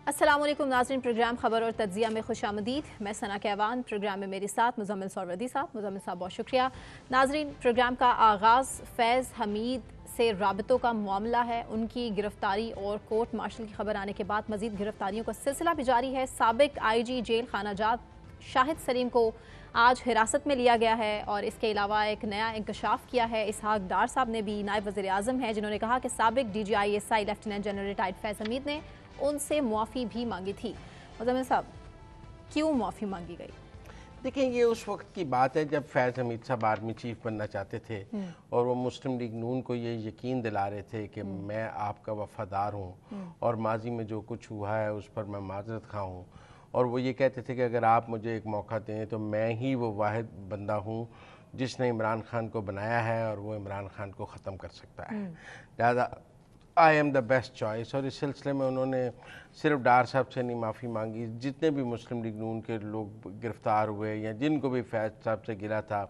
अस्सलाम वालेकुम नाज़रीन, प्रोग्राम खबर और तज्जिया में खुश आमदीद। मैं सना कहवान, प्रोग्राम में मेरे साथ मुज़म्मिल सौरवदी साहब। मुज़म्मिल साहब बहुत शुक्रिया। नाज़रीन, प्रोग्राम का आगाज़ फैज़ हमीद से राबतों का मामला है। उनकी गिरफ्तारी और कोर्ट मार्शल की खबर आने के बाद मज़ीद गिरफ्तारियों का सिलसिला भी जारी है। साबिक IG जेल खाना जात शाहिद सलीम को आज हिरासत में लिया गया है और इसके अलावा एक नया इंकशाफ किया है। इसहाक डार साहब ने भी, नायब वज़ीर आज़म हैं, जिन्होंने कहा कि साबिक DGI-SI लेफ्टिनेंट जनरल रिटायर्ड फैज़ हमीद ने उनसे मुआफ़ी भी मांगी थी। मुज़म्मिल साहब, क्यों मुआफ़ी मांगी गई? देखिए, ये उस वक्त की बात है जब फैज़ हमीद साहब आर्मी चीफ बनना चाहते थे और वो मुस्लिम लीग नून को ये यकीन दिला रहे थे कि मैं आपका वफादार हूँ और माजी में जो कुछ हुआ है उस पर मैं माजरत खा हूँ। और वो ये कहते थे कि अगर आप मुझे एक मौका दें तो मैं ही वो वाहिद बंदा हूँ जिसने इमरान खान को बनाया है और वो इमरान खान को ख़त्म कर सकता है। लिहाजा I am the best choice. और इस सिलसिले में उन्होंने सिर्फ डार साहब से नहीं माफ़ी मांगी, जितने भी मुस्लिम लीग नून के लोग गिरफ़्तार हुए या जिनको भी फैज़ साहब से गिरा था,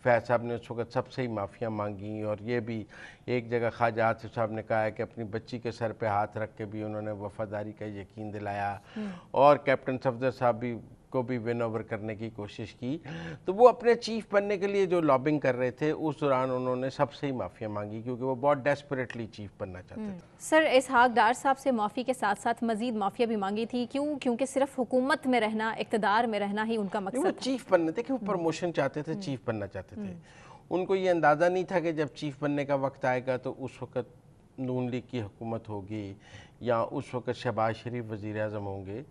फैज़ साहब ने उस वक्त सबसे ही माफ़ियाँ मांगी। और ये भी एक जगह ख्वाजा आतिफ साहब ने कहा है कि अपनी बच्ची के सर पे हाथ रख के भी उन्होंने वफ़ादारी का यकीन दिलाया। और कैप्टन सफदर साहब भी को भी विन ओवर करने की कोशिश की। तो वो अपने चीफ बनने के लिए जो लॉबिंग कर रहे थे उस दौरान उन्होंने सबसे ही माफ़िया मांगी, क्योंकि वो बहुत डेस्परेटली चीफ बनना चाहते थे। सर, इसहाक डार साहब से माफ़ी के साथ साथ मजीद माफ़िया भी मांगी थी। क्यों? क्योंकि सिर्फ हुकूमत में रहना, इक़्तिदार में रहना ही उनका मकसद वो था। चीफ बनने थे कि वो प्रमोशन चाहते थे, चीफ बनना चाहते थे। उनको ये अंदाज़ा नहीं था कि जब चीफ बनने का वक्त आएगा तो उस वक्त नून लीग की हुकूमत होगी या उस वक्त शहबाज शरीफ वज़ीर आज़म होंगे।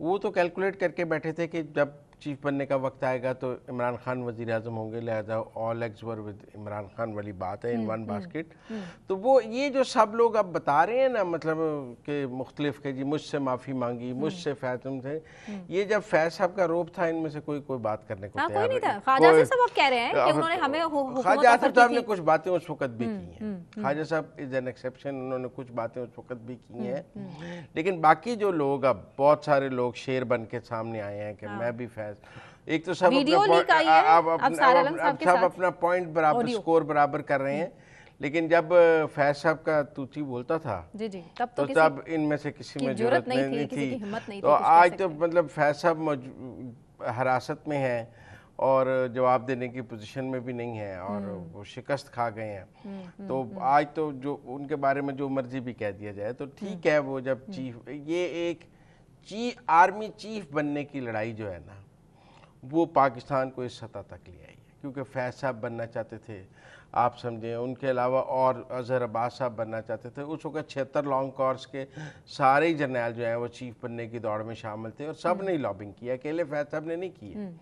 वो तो कैलकुलेट करके बैठे थे कि जब चीफ बनने का वक्त आएगा तो इमरान खान वज़ीर आज़म होंगे, लिहाजा all eggs were with Imran Khan वाली बात है, इन वन बास्केट। तो वो ये जो सब लोग अब बता रहे हैं ना, मतलब कि मुख्तलिफ के जी मुझसे माफ़ी मांगी, मुझसे फैज़म थे, ये जब फैज़ साहब का रोब था इनमें से कोई बात करने को कोई नहीं था। ख्वाजा आसिफ साहब आप कह रहे हैं कि उन्होंने हमें ख्वाजा आसिफ साहब ने कुछ बातें उस वक्त भी की हैं। Khwaja Sahab is an exception, उन्होंने कुछ बातें उस वक्त भी की हैं। लेकिन बाकी जो लोग, अब बहुत सारे लोग शेर बन के सामने आए हैं कि मैं भी फैज़, एक तो सब अपना पॉइंट बराबर, स्कोर बराबर कर रहे हैं। लेकिन जब फैज़ साहब का तूती बोलता था जी, तब इनमें से किसी में जुर्रत नहीं थी। तो आज तो मतलब फैज़ साहब हिरासत में है और जवाब देने की पोजीशन में भी नहीं है और वो शिकस्त खा गए हैं। तो आज तो जो उनके बारे में जो मर्जी भी कह दिया जाए तो ठीक है। वो जब चीफ, ये एक आर्मी चीफ बनने की लड़ाई जो है ना, वो पाकिस्तान को इस सतह तक ले आई है, क्योंकि फैज़ साहब बनना चाहते थे, आप समझें। उनके अलावा और अजहर अब्बास साहब बनना चाहते थे। उस वक्त 76 लॉन्ग कोर्स के सारे ही जर्नैल जो हैं वो चीफ बनने की दौड़ में शामिल थे और सब ने ही लॉबिंग की है, अकेले फैज़ साहब ने नहीं की है।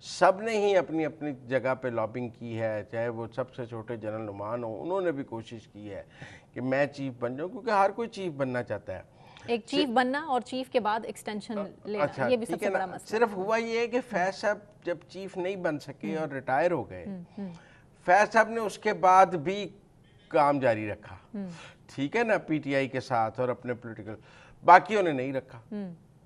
सब ने ही अपनी अपनी जगह पे लॉबिंग की है, चाहे वो सबसे छोटे जनरल नुमान हो, उन्होंने भी कोशिश की है कि मैं चीफ बन जाऊँ, क्योंकि हर कोई चीफ बनना चाहता है। एक चीफ बनना और चीफ के बाद एक्सटेंशन लेना, अच्छा, ये भी सबसे बड़ा मसला। सिर्फ हुआ ये है कि फैज़ साहब जब चीफ नहीं बन सके और रिटायर हो गए, फैज़ साहब ने उसके बाद भी काम जारी रखा, ठीक है ना, PTI के साथ और अपने पॉलिटिकल, बाकियों ने नहीं रखा।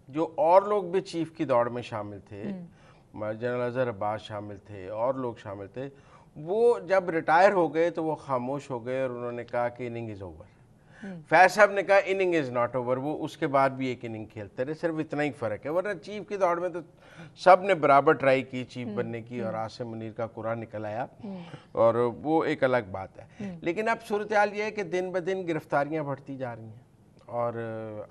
जो और लोग भी चीफ की दौड़ में शामिल थे, जनरल अजहर अब्बास शामिल थे और लोग शामिल थे, वो जब रिटायर हो गए तो वो खामोश हो गए और उन्होंने कहा कि इनिंग इज़ ओवर। फैज़ साहब ने कहा इनिंग इज़ नॉट ओवर, वो उसके बाद भी एक इनिंग खेलते रहे, सिर्फ इतना ही फ़र्क है। वरना चीफ की दौड़ में तो सब ने बराबर ट्राई की चीफ बनने की और आसिम मुनीर का कुरान निकल आया और वो एक अलग बात है। लेकिन अब सूरत हाल ये है कि दिन ब दिन गिरफ्तारियाँ बढ़ती जा रही हैं और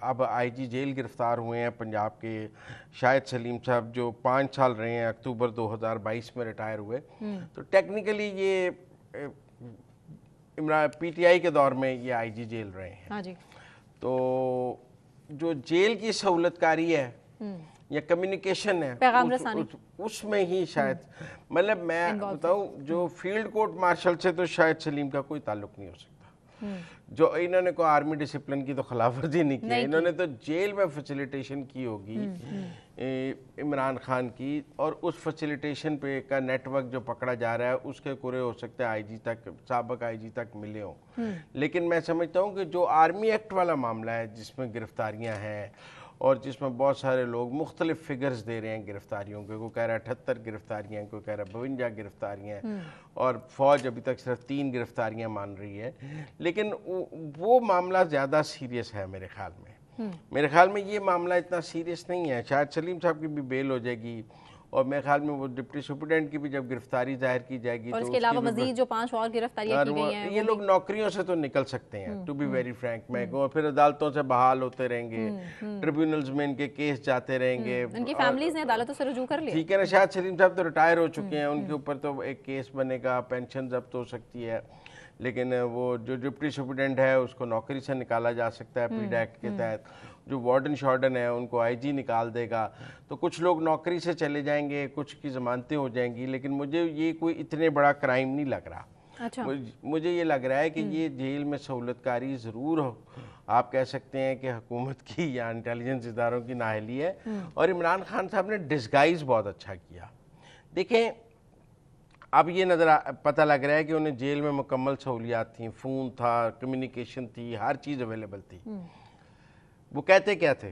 अब IG जेल गिरफ्तार हुए हैं पंजाब के शाहिद सलीम साहब, जो 5 साल रहे हैं, अक्टूबर 2022 में रिटायर हुए। तो टेक्निकली ये PTI के दौर में ये IG जेल रहे हैं। हाँ जी। तो जो जेल की सहूलतकारी है या कम्युनिकेशन है, उसमें ही शायद, मतलब मैं बताऊं, जो फील्ड कोर्ट मार्शल से तो शायद सलीम का कोई ताल्लुक नहीं हो सकता। जो इन्होंने को आर्मी डिसिप्लिन की तो खिलाफवर्जी नहीं की, इन्होंने तो जेल में फैसिलिटेशन की होगी इमरान खान की, और उस फैसिलिटेशन पे का नेटवर्क जो पकड़ा जा रहा है उसके कुरे हो सकते हैं IG तक, साबिक IG तक मिले हों। लेकिन मैं समझता हूँ कि जो आर्मी एक्ट वाला मामला है जिसमें गिरफ्तारियाँ हैं और जिसमें बहुत सारे लोग मुख्तलिफ फिगर्स दे रहे हैं गिरफ्तारियों के, कोई कह रहा है 78 गिरफ्तारियाँ, कोई कह रहा है 52 गिरफ्तारियाँ, और फ़ौज अभी तक सिर्फ 3 गिरफ्तारियाँ मान रही है। लेकिन वो मामला ज़्यादा सीरियस है मेरे ख्याल में, मेरे ख्याल में ये मामला इतना सीरियस नहीं है। शायद सलीम साहब की भी बेल हो जाएगी और मेरे ख्याल में वो डिप्टी सुपरिटेंडेंट की भी जब गिरफ्तारी जाहिर की जाएगी और इसके अलावा मजीद जो 5 और गिरफ्तारियां की गई हैं, ये लोग नौकरियों से तो निकल सकते हैं, टू बी वेरी फ्रैंक मैं कहूँ, फिर अदालतों से बहाल होते रहेंगे, ट्रिब्यूनल्स में इनके केस जाते रहेंगे, उनकी फैमिलीज ने अदालतों से रुजू कर लिया। ठीक है ना। शायद सलीम साहब तो रिटायर हो चुके हैं, उनके ऊपर तो एक केस बनेगा, पेंशन जब्त हो सकती है, लेकिन वो जो डिप्टी सुपरिटेंडेंट है उसको नौकरी से निकाला जा सकता है पीड एक्ट के तहत। जो वार्डन शॉर्डन है उनको आईजी निकाल देगा। तो कुछ लोग नौकरी से चले जाएंगे, कुछ की जमानतें हो जाएंगी, लेकिन मुझे ये कोई इतने बड़ा क्राइम नहीं लग रहा। अच्छा। मुझे ये लग रहा है कि ये जेल में सहूलतकारी ज़रूर हो, आप कह सकते हैं कि हुकूमत की या इंटेलिजेंस इदारों की नाअहली है। और इमरान खान साहब ने डिस्गाइज बहुत अच्छा किया। देखें, अब ये पता लग रहा है कि उन्हें जेल में मुकम्मल सहूलियात थी, फ़ोन था, कम्युनिकेशन थी, हर चीज़ अवेलेबल थी। वो कहते क्या थे,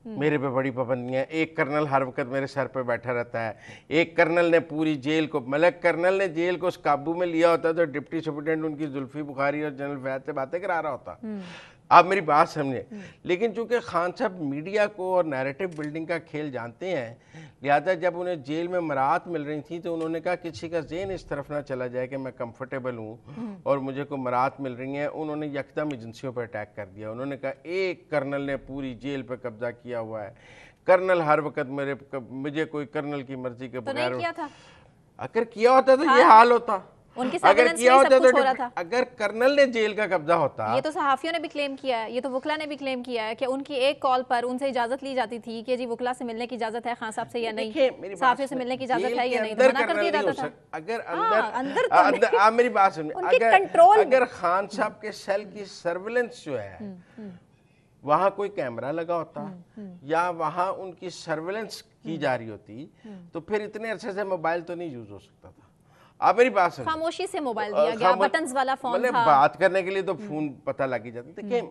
मेरे पे बड़ी पाबंदियाँ, एक कर्नल हर वक्त मेरे सर पे बैठा रहता है, एक कर्नल ने पूरी जेल को, मतलब कर्नल ने जेल को काबू में लिया होता तो डिप्टी सुपरिटेंडेंट उनकी जुल्फी बुखारी और जनरल फैज से बातें करा रहा होता। आप मेरी बात समझे। लेकिन चूंकि खान साहब मीडिया को और नैरेटिव बिल्डिंग का खेल जानते हैं, लिहाजा जब उन्हें जेल में मराहत मिल रही थी तो उन्होंने कहा किसी का ज़हन इस तरफ ना चला जाए कि मैं कंफर्टेबल हूँ और मुझे को मराहत मिल रही है। उन्होंने यकदम एजेंसियों पर अटैक कर दिया। उन्होंने कहा एक कर्नल ने पूरी जेल पर कब्जा किया हुआ है, कर्नल हर वक्त मुझे कोई कर्नल की मर्जी के बगैर। तो नहीं किया था? अगर किया होता तो ये हाल होता। उनकी अगर किया होता तो हो रहा था। अगर कर्नल ने जेल का कब्जा होता, ये तो सहाफियों ने भी क्लेम किया है, ये तो वकला ने भी क्लेम किया है कि उनकी एक कॉल पर उनसे इजाजत ली जाती थी कि जी वकला से मिलने की इजाजत है खान साहब से या नहीं, सहाफियों से मिलने की इजाजत है या नहीं, तो मना कर दिया जाता था। अगर अंदर आप मेरी बात सुनिए, अगर खान साहब के सेल की सर्विलेंस जो है वहां कोई कैमरा लगा होता या वहां उनकी सर्विलेंस की जा रही होती तो फिर इतने अरसे से मोबाइल तो नहीं यूज हो सकता था। आप मेरी बात सुनिए, खामोशी से मोबाइल दिया गया, बटन्स वाला फोन था, बात करने के लिए तो फोन पता लग ही जाता। देखिए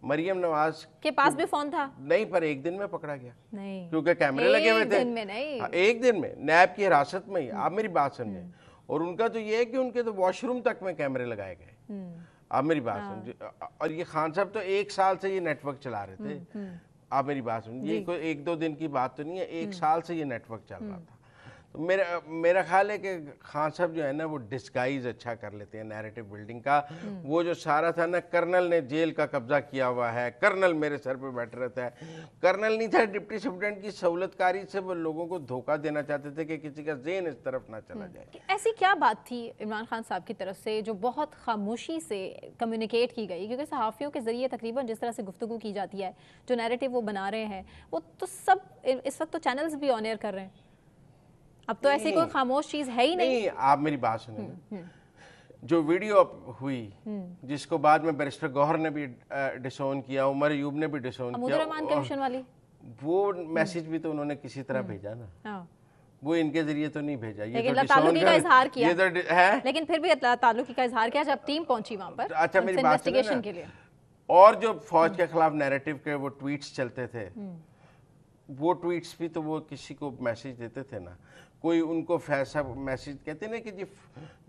मरियम नवाज के पास भी फोन था नहीं, पर एक दिन में पकड़ा गया नहीं, क्योंकि कैमरे लगे हुए थे। एक दिन में नहीं, एक दिन में नैब की हिरासत में ही। आप मेरी बात समझे। और उनका तो ये है कि उनके तो वॉशरूम तक में कैमरे लगाए गए। आप मेरी बात समझे। और ये खान साहब तो 1 साल से ये नेटवर्क चला रहे थे। आप मेरी बात सुनिए, ये कोई 1-2 दिन की बात तो नहीं है, 1 साल से ये नेटवर्क चल रहा था। तो मेरा ख्याल है कि खान साहब जो है ना वो डिस्गाइज अच्छा कर लेते हैं नैरेटिव बिल्डिंग का। वो जो सारा था ना, कर्नल ने जेल का कब्जा किया हुआ है, कर्नल मेरे सर पे बैठ रहता है, कर्नल नहीं था, डिप्टी सुपरिटेंडेंट की सहूलतकारी से वो लोगों को धोखा देना चाहते थे कि किसी का ज़हन इस तरफ ना चला जाए। ऐसी क्या बात थी इमरान खान साहब की तरफ से जो बहुत खामोशी से कम्युनिकेट की गई? क्योंकि सहाफ़ियों के जरिए तकरीबन जिस तरह से गुफ्तगू की जाती है, जो नैरेटिव वो बना रहे हैं, वो तो सब इस वक्त तो चैनल्स भी ऑन एयर कर रहे हैं। अब तो ऐसी कोई खामोश चीज है ही नहीं। आप मेरी बात सुनिए, जो वीडियो हुई जिसको बाद में बैरिस्टर गौहर ने भी डिसोन किया, उमर अयूब ने भी डिसोन किया, रहमान कमीशन वाली, वो मैसेज भी तो उन्होंने किसी तरह भेजा ना, वो इनके जरिए तो नहीं भेजा। ये लेकिन ताल्लुकी का इजहार किया, ये तो है, लेकिन फिर भी ताल्लुकी का इजहार किया जब टीम पहुंची वहां पर। अच्छा मेरी बात इन्वेस्टिगेशन के लिए। और जो फौज के खिलाफ नैरेटिव के वो ट्वीट्स चलते थे, वो ट्वीट्स भी तो वो किसी को मैसेज देते थे ना। कोई उनको फैज साहब मैसेज कहते ना कि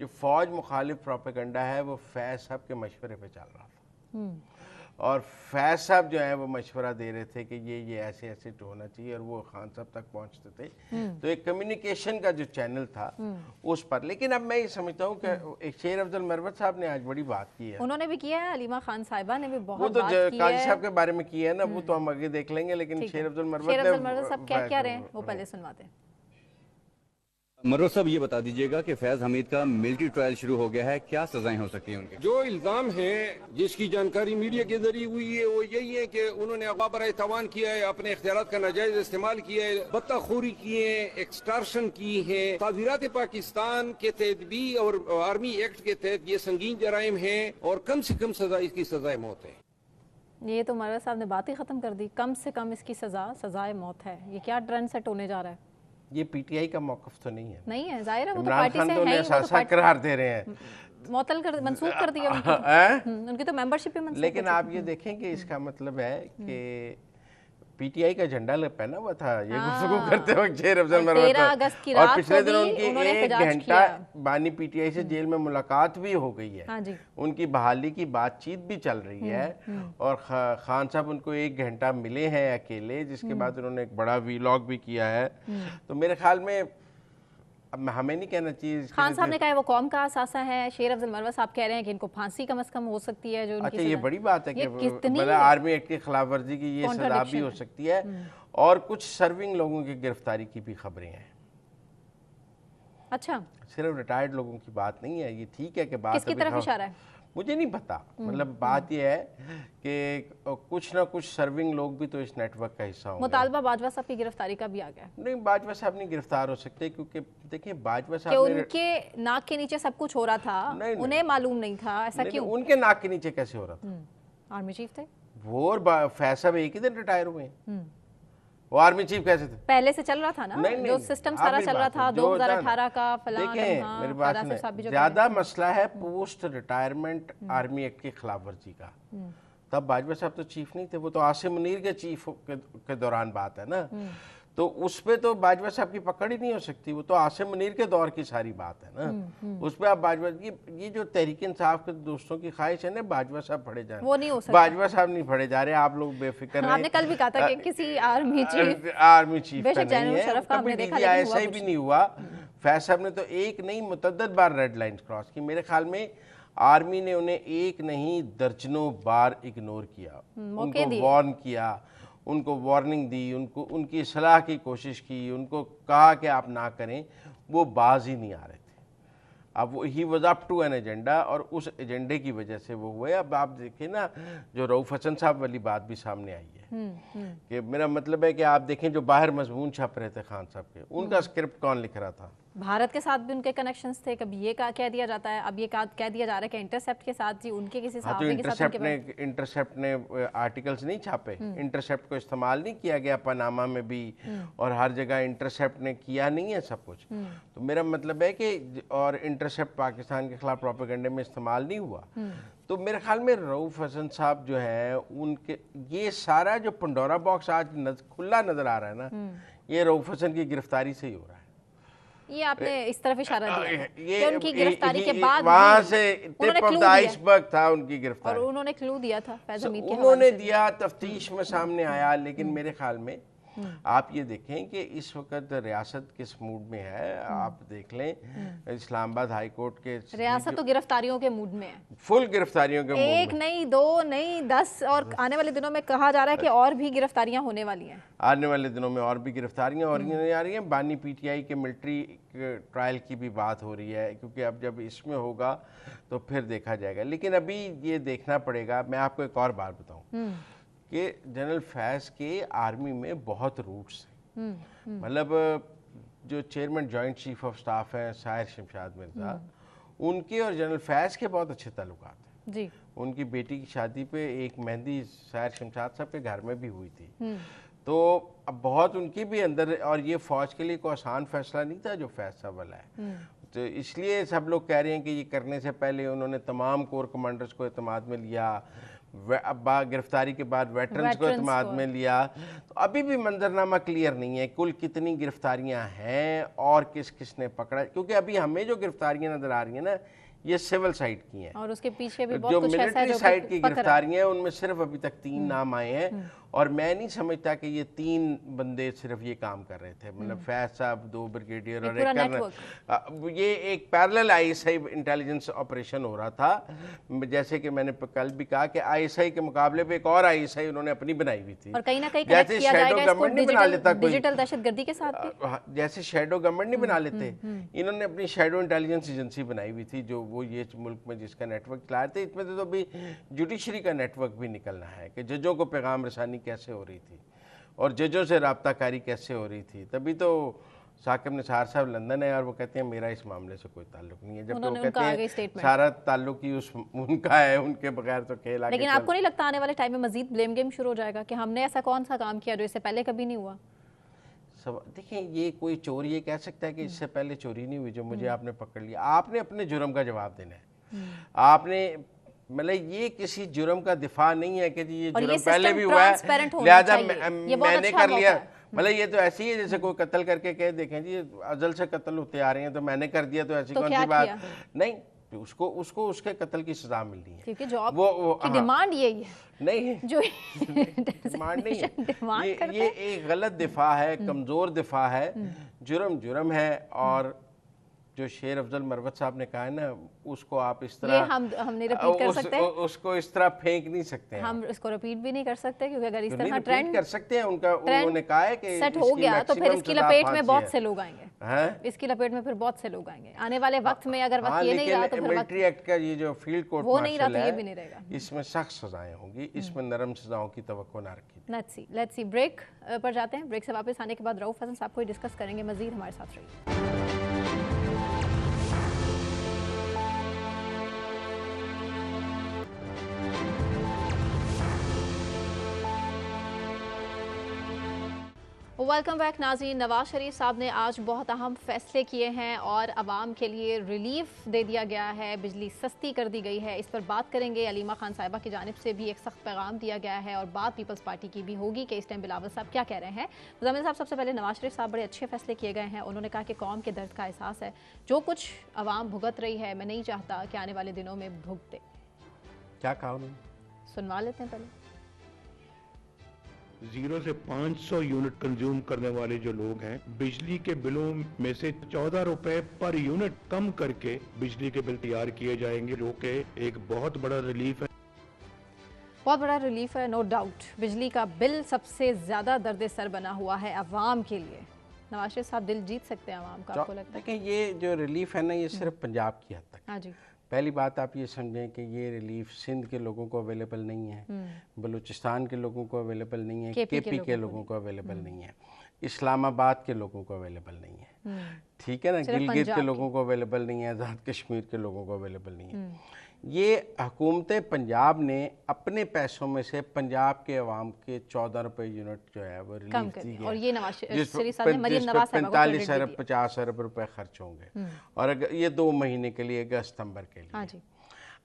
जो फौज मुखालिफ प्रोपेगेंडा है वो फैज साहब के मशवरे पे चल रहा था। और फैज साहब जो है वो मशवरा दे रहे थे कि ये ऐसे ऐसे होना चाहिए और वो खान साहब तक पहुंचते थे। तो एक कम्युनिकेशन का जो चैनल था उस पर। लेकिन अब मैं ये समझता हूँ कि शेर अफजल मरवत साहब ने आज बड़ी बात की है। उन्होंने भी किया है, हलीमा खान साहिबा ने भी बहुत वो तो काजी साहब के बारे में किया है ना, वो तो हम आगे देख लेंगे। लेकिन शेर अफजल मरवत साहब क्या रहे हैं वो पहले सुनवाते हैं। मरवत साहब ये बता दीजिएगा कि फैज हमीद का मिलिट्री ट्रायल शुरू हो गया है, क्या सजाएं हो सकती हैं उनके? जो इल्जाम है जिसकी जानकारी मीडिया के जरिए हुई है वो यही है कि उन्होंने अगवा बराए तवान किया है, अपने इख्तियार का नाजायज इस्तेमाल किया है, बत्ताखोरी की है, एक्सटॉर्शन की है। ताज़ीरात पाकिस्तान के तहत भी और आर्मी एक्ट के तहत ये संगीन जराइम है और कम से कम सजा इसकी सजाए मौत है। ये तो मरवत साहब ने बात ही खत्म कर दी, कम से कम इसकी सजाए मौत है। ये क्या ट्रेंड सेट होने जा रहा है? ये पीटीआई का मौकफ तो नहीं है, नहीं है, जाहिर है वो तो इमरान पार्टी खान से तो है ही, वो तो करार दे रहे हैं, मुअत्तल कर मंसूख कर दिया उनकी तो मेंबरशिप ही मंसूख। लेकिन आप ये देखें कि इसका मतलब है कि पीटीआई का झंडा पहना हुआ था ये गुफ्तगू करते वक्त शेर अफजल मरवत 13 अगस्त की और रात पिछले को दिन भी उनकी उन्होंने 1 एहतजाज घंटा किया। बानी पीटीआई से जेल में मुलाकात भी हो गई है। हाँ जी। उनकी बहाली की बातचीत भी चल रही है और खान साहब उनको 1 घंटा मिले हैं अकेले, जिसके बाद उन्होंने एक बड़ा वीलॉग भी किया है। तो मेरे ख्याल में अब हमें नहीं कहना चाहिए। खान साहब ने कहा है वो कौम का असासा है, शेर अफजल मरवत साहब कह रहे हैं कि इनको फांसी कम से कम हो सकती है जो उनकी अच्छा, ये सजा। बड़ी बात है ये कि कितनी मतलब आर्मी एक्ट की खिलाफ वर्जी की ये सजा भी contradiction हो है। सकती है और कुछ सर्विंग लोगों की गिरफ्तारी की भी खबरें हैं। अच्छा, सिर्फ रिटायर्ड लोगों की बात नहीं है, ये ठीक है कि बात किसकी अभी तरफ इशारा है? मुझे नहीं पता, मतलब बात यह है कि कुछ ना कुछ सर्विंग लोग भी तो इस नेटवर्क का हिस्सा होंगे। मुतालबा बाजवा साहब की गिरफ्तारी का भी आ गया नहीं, बाजवा साहब नहीं गिरफ्तार हो सकते क्योंकि देखिए बाजवा कि साहब ने उनके नाक के नीचे सब कुछ हो रहा था, नहीं। उन्हें मालूम नहीं था, ऐसा नहीं, क्यों? उनके नाक के नीचे कैसे हो रहा था? आर्मी चीफ थे वो और फैज साहब एक ही दिन रिटायर हुए हैं। वो आर्मी चीफ कैसे थे? पहले से चल रहा था ना, नहीं, जो नहीं, सिस्टम आप सारा मेरी चल रहा बात था सुनो, जो 2018 का फलां देखें ढमकां, मेरी बात आसिफ साहब भी सुने, जो कह रहे ज्यादा मसला है पोस्ट रिटायरमेंट आर्मी एक्ट की खिलाफ वर्जी का। तब बाजवा साहब तो चीफ नहीं थे, वो तो आसिम मुनीर के चीफ के दौरान बात है ना, तो उस पे तो बाजवा साहब की पकड़ ही नहीं हो सकती, वो तो आसिम मुनीर के दौर की सारी बात है ना। उस पे आप बाजवा ये जो तहरीक इंसाफ के दोस्तों की ख्वाहिश है ना बाजवा साहब फड़े जाए, वो नहीं हो सकता। बाजवा साहब नहीं फड़े जा रहे, आप लोग बेफिक्र हैं। आपने कल भी कहा था कि किसी आर्मी चीफ आर्मी चीफ का बेशक जैनुल नहीं है, शरफ का हमने कभी देखा, DGI लेकिन हुआ ऐसा ही कुछ भी नहीं हुआ। फैज साहब ने तो एक नहीं मुतद्दद बार रेड लाइंस क्रॉस की, मेरे ख्याल में आर्मी ने उन्हें एक नहीं दर्जनों बार इग्नोर किया, उनको वार्न किया, उनको वार्निंग दी, उनको उनकी सलाह की कोशिश की, उनको कहा कि आप ना करें, वो बाज ही नहीं आ रहे थे। अब he was up to an agenda और उस एजेंडे की वजह से वो हुए। अब आप देखिए ना, जो रऊफ हसन साहब वाली बात भी सामने आई है कि मेरा मतलब है कि आप देखें जो बाहर मजमून छप रहे थे खान साहब के, उनका स्क्रिप्ट कौन लिख रहा था? भारत के साथ भी उनके कनेक्शंस थे, कभी ये कह दिया जाता है, अब ये कह दिया जा रहा है कि इंटरसेप्ट के साथ जी उनके किसी हाँ, तो सहाफ़ी के साथ इंटरसेप्ट ने आर्टिकल्स नहीं छापे, इंटरसेप्ट को इस्तेमाल नहीं किया गया पनामा में भी और हर जगह इंटरसेप्ट ने किया नहीं है सब कुछ। तो मेरा मतलब है कि और इंटरसेप्ट पाकिस्तान के खिलाफ प्रोपेगेंडे में इस्तेमाल नहीं हुआ। तो मेरे ख्याल में रऊफ हसन साहब जो है उनके ये सारा जो पंडोरा बॉक्स आज खुला नजर आ रहा है ना, ये रऊफ हसन की गिरफ्तारी से ही हो रहा है। ये आपने इस तरफ इशारा दिया ये कि उनकी गिरफ्तारी के बाद वहां से उन्होंने टिप ऑफ क्लू द दिया आइसबर्ग था उनकी और गिरफ्तारी, उन्होंने क्लू दिया था फैज हमीद के उन्होंने दिया, तफ्तीश में सामने आया। लेकिन मेरे ख्याल में आप ये देखें कि इस वक्त रियासत किस मूड में है, आप देख लें इस्लामाबाद हाई कोर्ट के रियासत तो गिरफ्तारियों के मूड में है, फुल गिरफ्तारियों के मूड एक में। नहीं, दो नहीं, 10 और आने वाले दिनों में कहा जा रहा है कि और भी गिरफ्तारियां होने वाली हैं। आने वाले दिनों में और भी गिरफ्तारियां हो रही हैं। बानी पीटीआई के मिलिट्री ट्रायल की भी बात हो रही है, क्योंकि अब जब इसमें होगा तो फिर देखा जाएगा। लेकिन अभी ये देखना पड़ेगा। मैं आपको एक और बात बताऊं कि जनरल फैज के आर्मी में बहुत रूट्स हैं। मतलब जो chairman joint chief of staff हैं साहिर शमशाद मिर्जा, उनके और जनरल फैज के बहुत अच्छे ताल्लुकात हैं जी। उनकी बेटी की शादी पे एक मेहंदी साहिर शमशाद साहब के घर में भी हुई थी। तो अब बहुत उनकी भी अंदर, और ये फौज के लिए कोई आसान फैसला नहीं था जो फैज साहब वाला है। तो इसलिए सब लोग कह रहे हैं कि ये करने से पहले उन्होंने तमाम कोर कमांडर्स को एतमाद में लिया, अब गिरफ्तारी के बाद वेटरन्स को एतमाद में लिया। तो अभी भी मंजरनामा क्लियर नहीं है कुल कितनी गिरफ्तारियां हैं और किस किस ने पकड़ा, क्योंकि अभी हमें जो गिरफ्तारियां नजर आ रही हैं ना, ये सिविल साइड की हैं और उसके पीछे भी जो बहुत कुछ ऐसा है मिलिट्री जो साइड की पकड़ रहा है। गिरफ्तारियां हैं उनमें सिर्फ अभी तक 3 नाम आए हैं। और मैं नहीं समझता कि ये 3 बंदे सिर्फ ये काम कर रहे थे, मतलब फैज साहब, 2 ब्रिगेडियर और पूरा एक कर्नल। ये एक पैरेलल आईएसआई इंटेलिजेंस ऑपरेशन हो रहा था। जैसे कि मैंने कल भी कहा कि आईएसआई के मुकाबले पे एक और आईएसआई उन्होंने अपनी बनाई हुई थी, और कहीं ना कहीं जैसे कनेक्ट किया शैडो जाएगा गवर्नमेंट नहीं बना लेता इसको कोई, डिजिटल दहशतगर्दी के साथ भी। जैसे शैडो गवर्नमेंट नहीं बना लेते, इन्होंने अपनी शैडो इंटेलिजेंस एजेंसी बनाई हुई थी, जो वो ये मुल्क में जिसका नेटवर्क चला रहे थे। इसमें तो अभी जुडिशरी का नेटवर्क भी निकलना है कि जजों को पैगाम रसानी कैसे हो रही थी और जजों से रब्ताकारी कैसे हो रही थी। तभी तो साकिब निसार साहब लंदन है और वो कहते हैं मेरा इस मामले से कोई ताल्लुक नहीं है, जबकि वो कहते हैं सारा ताल्लुक ही उनका है, उनके बगैर तो खेल आगे। लेकिन आपको नहीं लगता आने वाले टाइम में मजीद ब्लेम गेम शुरू हो जाएगा कि हमने ऐसा कौन सा काम किया जो इससे पहले कभी नहीं हुआ? सब देखिए, ये कोई चोर ये कह सकता है कि इससे पहले चोरी नहीं हुई जो मुझे आपने पकड़ लिया। आपने अपने जुर्म का जवाब देना है। आपने मतलब ये किसी जुर्म का दिफा नहीं है कि जी ये और ये जुर्म पहले system भी हुआ है, transparent होना लिहाजा चाहिए। ये बहुत मैंने अच्छा कर मौका लिया। है। मतलब ये तो ऐसी है जैसे कोई कत्ल करके कह देखें जी अजल से कत्ल होते आ रहे हैं तो मैंने कर दिया, तो ऐसी तो कौन क्या सी बात किया? नहीं, उसको उसके कत्ल की सजा मिलनी है, क्योंकि जॉब वो की हाँ। डिमांड यही है नहीं है जो डिमांड नहीं है, डिमांड करते ये एक गलत दिफा है, कमजोर दिफा है। जुर्म जुर्म है, और जो शेर अफजल मरवत साहब ने कहा है ना, उसको आप इस तरह ये हमने रिपीट कर सकते हैं, उसको इस तरह फेंक नहीं सकते हैं। हम इसको रिपीट भी नहीं कर सकते क्योंकि अगर इस नहीं तरह रिपीट ट्रेंड कर सकते हैं, उन्होंने कहा है कि सेट हो इसकी गया तो फिर मैक्सिमम इसकी सजा लपेट में फांसी बहुत है। से लोग आएंगे, हैं? इसकी लपेट में फिर बहुत से लोग आएंगे आने वाले वक्त में। अगर वक्त हाँ, ये नहीं रहा तो लेकिन फिर वक्त मिलिट्री एक्ट का ये जो फील्ड कोर्ट वो नहीं रहा तो मार्शल ये है, भी नहीं रहेगा। इसमें सख्त सजाएं होंगी, इसमें नरम सजाओं की तवक्को ना रखी। लेट्स सी ब्रेक पर जाते हैं। ब्रेक से वापस आने के बाद रऊफ हसन साहब को डिस्कस करेंगे मजीद, हमारे साथ रहिए। वेलकम बैक नाज़रीन। नवाज शरीफ साहब ने आज बहुत अहम फैसले किए हैं और आवाम के लिए रिलीफ दे दिया गया है, बिजली सस्ती कर दी गई है। इस पर बात करेंगे। अलीमा खान साहिबा की जानिब से भी एक सख्त पैगाम दिया गया है और बात पीपल्स पार्टी की भी होगी कि इस टाइम बिलावल साहब क्या कह रहे हैं। मुज़म्मिल साहब, सबसे पहले नवाज शरीफ साहब बड़े अच्छे फैसले किए गए हैं। उन्होंने कहा कि कौम के दर्द का एहसास है, जो कुछ आवाम भुगत रही है मैं नहीं चाहता कि आने वाले दिनों में भुगते। क्या कहा उन्होंने? सुनवा लेते हैं पहले। 0 से 500 यूनिट कंज्यूम करने वाले जो लोग हैं, बिजली के बिलों में से 14 रुपए पर यूनिट कम करके बिजली के बिल तैयार किए जाएंगे, जो कि एक बहुत बड़ा रिलीफ है। बहुत बड़ा रिलीफ है, नो डाउट। बिजली का बिल सबसे ज्यादा दर्द सर बना हुआ है अवाम के लिए। नवाज शरीफ साहब दिल जीत सकते हैं अवाम का, आपको लगता है? देखिए, ये जो रिलीफ है ना, ये सिर्फ पंजाब की हद तक। हाँ जी। पहली बात आप ये समझें कि ये रिलीफ सिंध के लोगों को अवेलेबल नहीं है, बलूचिस्तान के लोगों को अवेलेबल नहीं है, केपी के लोगों को अवेलेबल नहीं है, इस्लामाबाद के लोगों को अवेलेबल नहीं है, ठीक है ना, गिलगित के लोगों को अवेलेबल नहीं है, आज़ाद कश्मीर के लोगों को अवेलेबल नहीं है। ये हुकूमत पंजाब ने अपने पैसों में से पंजाब के अवाम के 14 रुपए यूनिट जो है वो रिलीफ दी है, और ये नवाज शरीफ साहब ने मरियम नवाज साहब को 45 अरब 50 अरब रुपए खर्च होंगे, और अगर ये 2 महीने के लिए, अगस्त सितंबर के लिए। हाँ जी।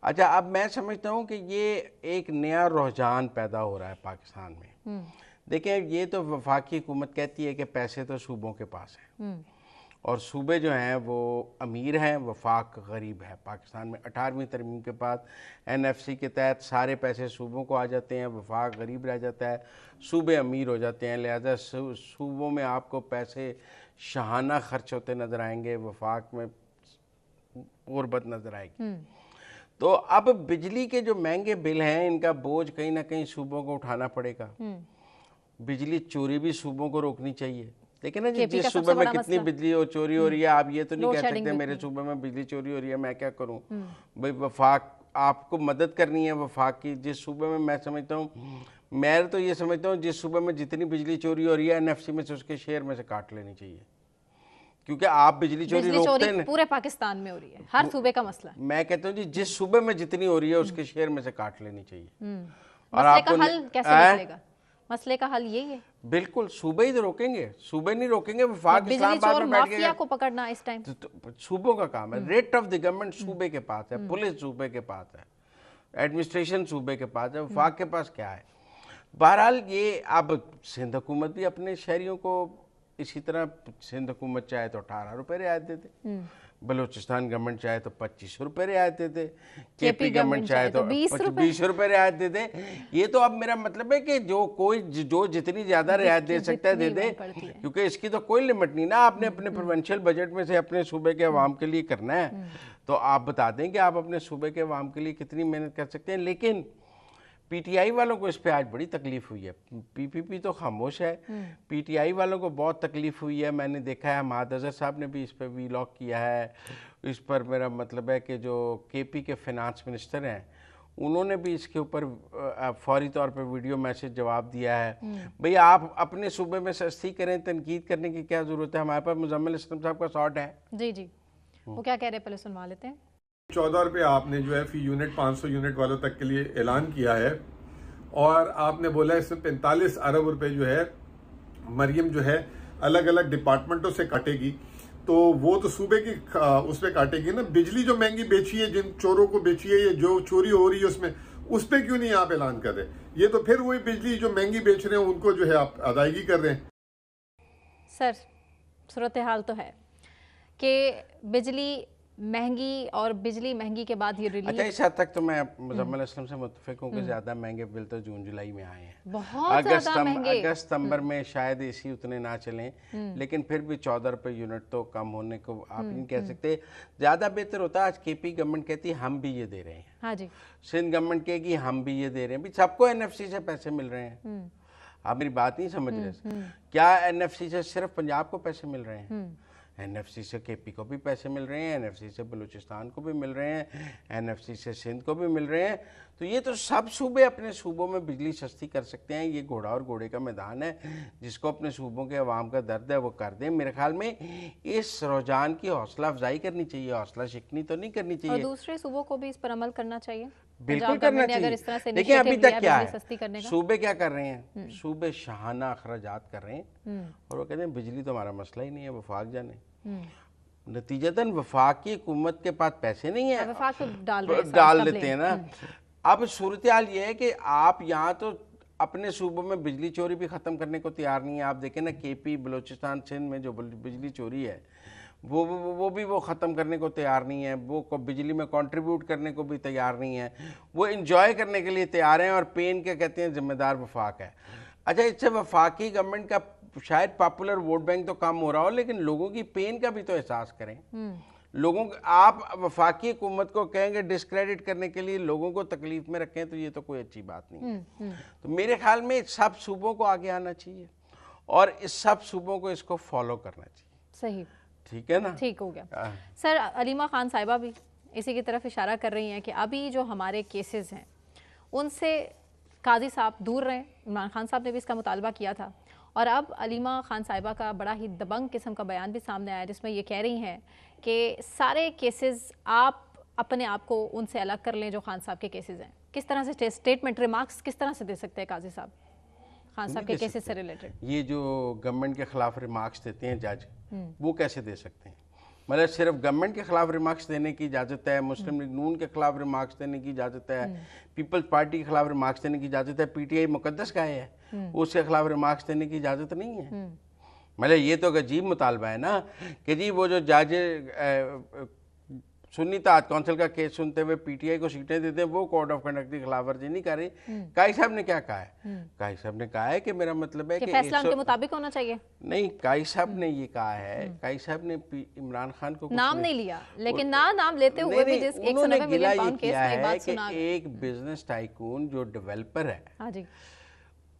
अच्छा, अब मैं समझता हूँ कि ये एक नया रुझान पैदा हो रहा है पाकिस्तान में। देखिए, ये तो वफाकी हुकूमत कहती है कि पैसे तो सूबों के पास हैं, और सूबे जो हैं वो अमीर हैं, वफाक गरीब है। पाकिस्तान में 18वीं तरमीम के बाद NFC के तहत सारे पैसे सूबों को आ जाते हैं, वफाक गरीब रह जाता है, सूबे अमीर हो जाते हैं। लिहाजा सूबों में आपको पैसे शहाना खर्च होते नज़र आएंगे, वफाक में गुर्बत नज़र आएगी। तो अब बिजली के जो महंगे बिल हैं, इनका बोझ कहीं ना कहीं सूबों को उठाना पड़ेगा। बिजली चोरी भी सूबों को रोकनी चाहिए। देखिए ना जी, जिस सूबे में कितनी बिजली चोरी हो रही है, आप ये तो नहीं कह सकते मेरे सूबे में बिजली चोरी हो रही है, मैं क्या करूं भाई। वफाक आपको मदद करनी है, वफाक की। जिस सूबे में मैं समझता हूँ, मैं तो ये समझता हूँ, जिस सूबे में जितनी बिजली चोरी हो रही है, NFC में से उसके शेयर में से काट लेनी चाहिए, क्योंकि आप बिजली चोरी रोकते हैं। पूरे पाकिस्तान में हो रही है, हर सूबे का मसला। मैं कहता हूँ जी, जिस सूबे में जितनी हो रही है उसके शेयर में से काट लेनी चाहिए। और मसले का हल कैसे निकलेगा? मसले का हल यही है, बिल्कुल सूबे ही तो रोकेंगे, सूबे नहीं रोकेंगे। वफाक इस्लामाबाद में बैठ गया को पकड़ना इस टाइम तो सूबों का काम है। रेट ऑफ द गवर्नमेंट सूबे के पास है, पुलिस सूबे के पास है, एडमिनिस्ट्रेशन सूबे के पास है, वफाक के पास क्या है? बहरहाल ये अब सिंध हुकूमत भी अपने शहरियों को इसी तरह, सिंध हुकूमत चाहे तो 18 रुपए रियायत देते, बलूचिस्तान गवर्नमेंट चाहे तो 25 रुपए रियायत देते, केपी गवर्नमेंट चाहे तो 20 रुपए रियायत दे दे। ये तो अब मेरा मतलब है कि जो जितनी ज्यादा रियायत दे सकता है दे दे, क्योंकि इसकी तो कोई लिमिट नहीं ना। आपने अपने प्रोविंशियल बजट में से अपने सूबे के अवाम के लिए करना है, तो आप बता दें कि आप अपने सूबे के अवाम के लिए कितनी मेहनत कर सकते हैं। लेकिन PTI वालों को इस पे आज बड़ी तकलीफ हुई है। PPP तो खामोश है, PTI वालों को बहुत तकलीफ हुई है। मैंने देखा है, महमूद अजहर साहब ने भी इस पे वीलॉग किया है। इस पर मेरा मतलब है कि जो KP के फिनांस मिनिस्टर हैं, उन्होंने भी इसके ऊपर फौरी तौर पे वीडियो मैसेज जवाब दिया है। भाई, आप अपने सूबे में सस्ती करें, तनकीद करने की क्या ज़रूरत है? हमारे पास मुजम्मिल इस्लाम साहब का शॉट है। जी जी, वो क्या कह रहे हैं पहले सुनवा लेते हैं। 14 रुपये आपने जो है फी यूनिट 500 यूनिट वालों तक के लिए ऐलान किया है, और आपने बोला इसमें 45 अरब रुपए जो है मरियम जो है अलग अलग डिपार्टमेंटों से काटेगी। तो वो तो सूबे की उस पे काटेगी ना। बिजली जो महंगी बेची है, जिन चोरों को बेची है, ये जो चोरी हो रही है उसमें, उस पे क्यों नहीं आप ऐलान कर रहे? ये तो फिर वही बिजली जो महंगी बेच रहे हैं उनको जो है आप अदायगी कर रहे हैं। सर, सूरत हाल तो है कि बिजली महंगी, और बिजली महंगी के बाद ये रिलीफ। अच्छा, इस हद तक तो मैं मुजम्मिल असलम से मुत्तफिक हूँ कि ज़्यादा महंगे बिल तो जून जुलाई में आए हैं। बहुत ज़्यादा महंगे। अगस्त सितंबर में शायद एसी उतने ना चलें, लेकिन फिर भी 14 रुपये यूनिट तो कम होने को आप नहीं कह सकते। ज़्यादा बेहतर होता है, आज केपी गवर्नमेंट कहती है हम भी ये दे रहे हैं, हाँ जी, सिंध गवर्नमेंट कहेगी हम भी ये दे रहे हैं। भी सबको एनएफसी से पैसे मिल रहे हैं। आप मेरी बात नहीं समझ रहे। क्या एनएफसी से सिर्फ पंजाब को पैसे मिल रहे हैं? एनएफसी से केपी को भी पैसे मिल रहे हैं, एनएफसी से बलूचिस्तान को भी मिल रहे हैं, एनएफसी से सिंध को भी मिल रहे हैं। तो ये तो सब सूबे अपने सूबों में बिजली सस्ती कर सकते हैं। ये घोड़ा और घोड़े का मैदान है, जिसको अपने सूबों के अवाम का दर्द है वो कर दें। मेरे ख्याल में इस रुझान की हौसला अफजाई करनी चाहिए, हौसला शिकनी तो नहीं करनी चाहिए। और दूसरे सूबों को भी इस पर अमल करना चाहिए, बिल्कुल करना अगर इस तरह से चाहिए। देखिए अभी तक क्या सस्ती करने है, का। सूबे क्या कर रहे हैं? सूबे शाहाना अखराजात कर रहे हैं और वो कहते हैं बिजली तो हमारा मसला ही नहीं है, वफाक जाने। नतीजतन वफाक की हुकूमत के पास पैसे नहीं है, वफाक तो डाल देते हैं ना। अब सूरत हाल ये है कि आप यहाँ तो अपने सूबों में बिजली चोरी भी ख़त्म करने को तैयार नहीं है। आप देखें ना, केपी बलूचिस्तान सिंध में जो बिजली चोरी है वो भी ख़त्म करने को तैयार नहीं है। वो बिजली में कंट्रीब्यूट करने को भी तैयार नहीं है। वो इंजॉय करने के लिए तैयार हैं और पेन के कहते हैं जिम्मेदार वफाक है। अच्छा, इससे वफाकी गवर्नमेंट का शायद पॉपुलर वोट बैंक तो कम हो रहा हो, लेकिन लोगों की पेन का भी तो एहसास करें। लोगों आप वफाकी हुकूमत को कहेंगे डिस्क्रेडिट करने के लिए लोगों को तकलीफ में रखें, तो ये तो कोई अच्छी बात नहीं है। तो मेरे ख्याल में सब सूबों को आगे आना चाहिए और इस सब सूबों को इसको फॉलो करना चाहिए। सही, ठीक है ना? ठीक हो गया। सर, अलीमा खान साहिबा भी इसी की तरफ इशारा कर रही हैं कि अभी जो हमारे केसेस हैं उनसे काजी साहब दूर रहें। इमरान खान साहब ने भी इसका मुतालबा किया था और अब अलीमा खान साहिबा का बड़ा ही दबंग किस्म का बयान भी सामने आया, जिसमें ये कह रही हैं कि सारे केसेस आप अपने आप को उनसे अलग कर लें जो खान साहब के केसेस हैं। किस तरह से स्टेटमेंट, रिमार्क्स किस तरह से दे सकते हैं काजी साहब खान साहब के केसेस से रिलेटेड? ये जो गवर्नमेंट के खिलाफ रिमार्क्स देते हैं जज, वो कैसे दे सकते हैं? मतलब सिर्फ गवर्नमेंट के खिलाफ रिमार्क्स देने की इजाज़त है, मुस्लिम लीग नून के खिलाफ रिमार्क्स देने की इजाज़त है, पीपल्स पार्टी के खिलाफ रिमार्क्स देने की इजाज़त है, पीटीआई मुकद्दस का है, उसके खिलाफ रिमार्क्स देने की इजाज़त नहीं है। मतलब ये तो अजीब मुतालबा है ना कि जी वो जो जज सुन्नी ताज काउंसिल का केस सुनते हुए पीटीआई को सीटें देते हैं, वो कोड ऑफ कंडक्ट की खिलाफ वर्जी नहीं कर रही। काई साहब ने क्या कहा है? काई साहब ने कहा है कि मेरा मतलब है कि फैसला उनके मुताबिक होना चाहिए। नहीं, काई साहब ने ये कहा है, काई साहब ने इमरान खान को नाम नहीं लिया, लेकिन नाम लेते हुए भी जिस 190 मिलियन पाउंड केस में एक बात सुना कि एक बिजनेस टाइकून जो डेवलपर है, हाँ जी,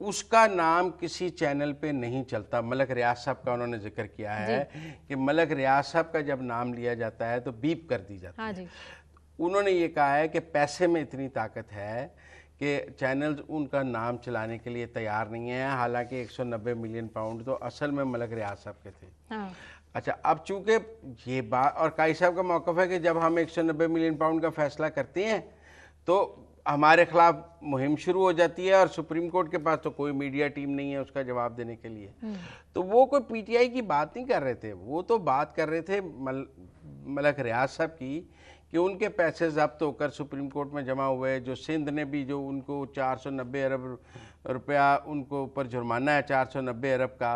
उसका नाम किसी चैनल पे नहीं चलता। मलक रियाज साहब का उन्होंने जिक्र किया है कि मलक रियाज साहब का जब नाम लिया जाता है तो बीप कर दी जाती हाँ है। जी। उन्होंने ये कहा है कि पैसे में इतनी ताकत है कि चैनल्स उनका नाम चलाने के लिए तैयार नहीं है। हालांकि 190 मिलियन पाउंड तो असल में मलक रियाज साहब के थे। हाँ। अच्छा, अब चूंकि ये बात और काई साहब का मौक़िफ़ है कि जब हम 190 मिलियन पाउंड का फैसला करते हैं तो हमारे खिलाफ मुहिम शुरू हो जाती है और सुप्रीम कोर्ट के पास तो कोई मीडिया टीम नहीं है उसका जवाब देने के लिए। तो वो कोई पीटीआई की बात नहीं कर रहे थे, वो तो बात कर रहे थे मलक रियाज साहब की कि उनके पैसे जब्त होकर सुप्रीम कोर्ट में जमा हुए, जो सिंध ने भी जो उनको 490 अरब रुपया उनको ऊपर जुर्माना है 490 अरब का,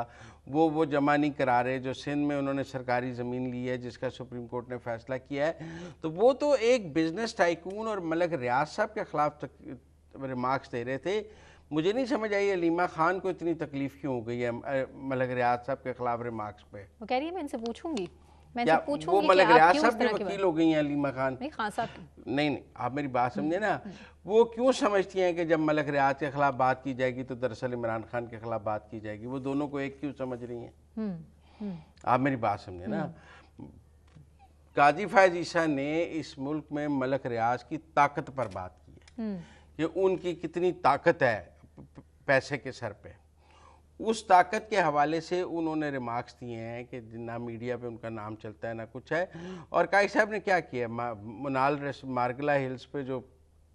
वो जमा नहीं करा रहे। जो सिंध में उन्होंने सरकारी ज़मीन ली है जिसका सुप्रीम कोर्ट ने फैसला किया है, तो वो तो एक बिजनेस टाइकून और मलक रियाज साहब के खिलाफ रिमार्क्स दे रहे थे। मुझे नहीं समझ आई अलीमा खान को इतनी तकलीफ क्यों हो गई है मलक रियाज साहब के खिलाफ रिमार्क्स पे। वो कह रही है मैं इनसे पूछूंगी, वो मलक रियाज साहब के वकील हो गई हैं अलीमा खान? नहीं, खान साहब नहीं, आप मेरी बात समझे ना। वो क्यों समझती हैं कि जब मलक रियाज के खिलाफ बात की जाएगी तो दरअसल इमरान खान के खिलाफ बात की जाएगी? वो दोनों को एक क्यों समझ रही हैं? आप मेरी बात समझे ना। काजी फैज ईसा ने इस मुल्क में मलक रियाज की ताकत पर बात की है कि उनकी कितनी ताकत है पैसे के सर पे। उस ताकत के हवाले से उन्होंने रिमार्क्स दिए हैं कि ना मीडिया पे उनका नाम चलता है ना कुछ है। और काई साहब ने क्या किया, मुनाल मार्गला हिल्स पे जो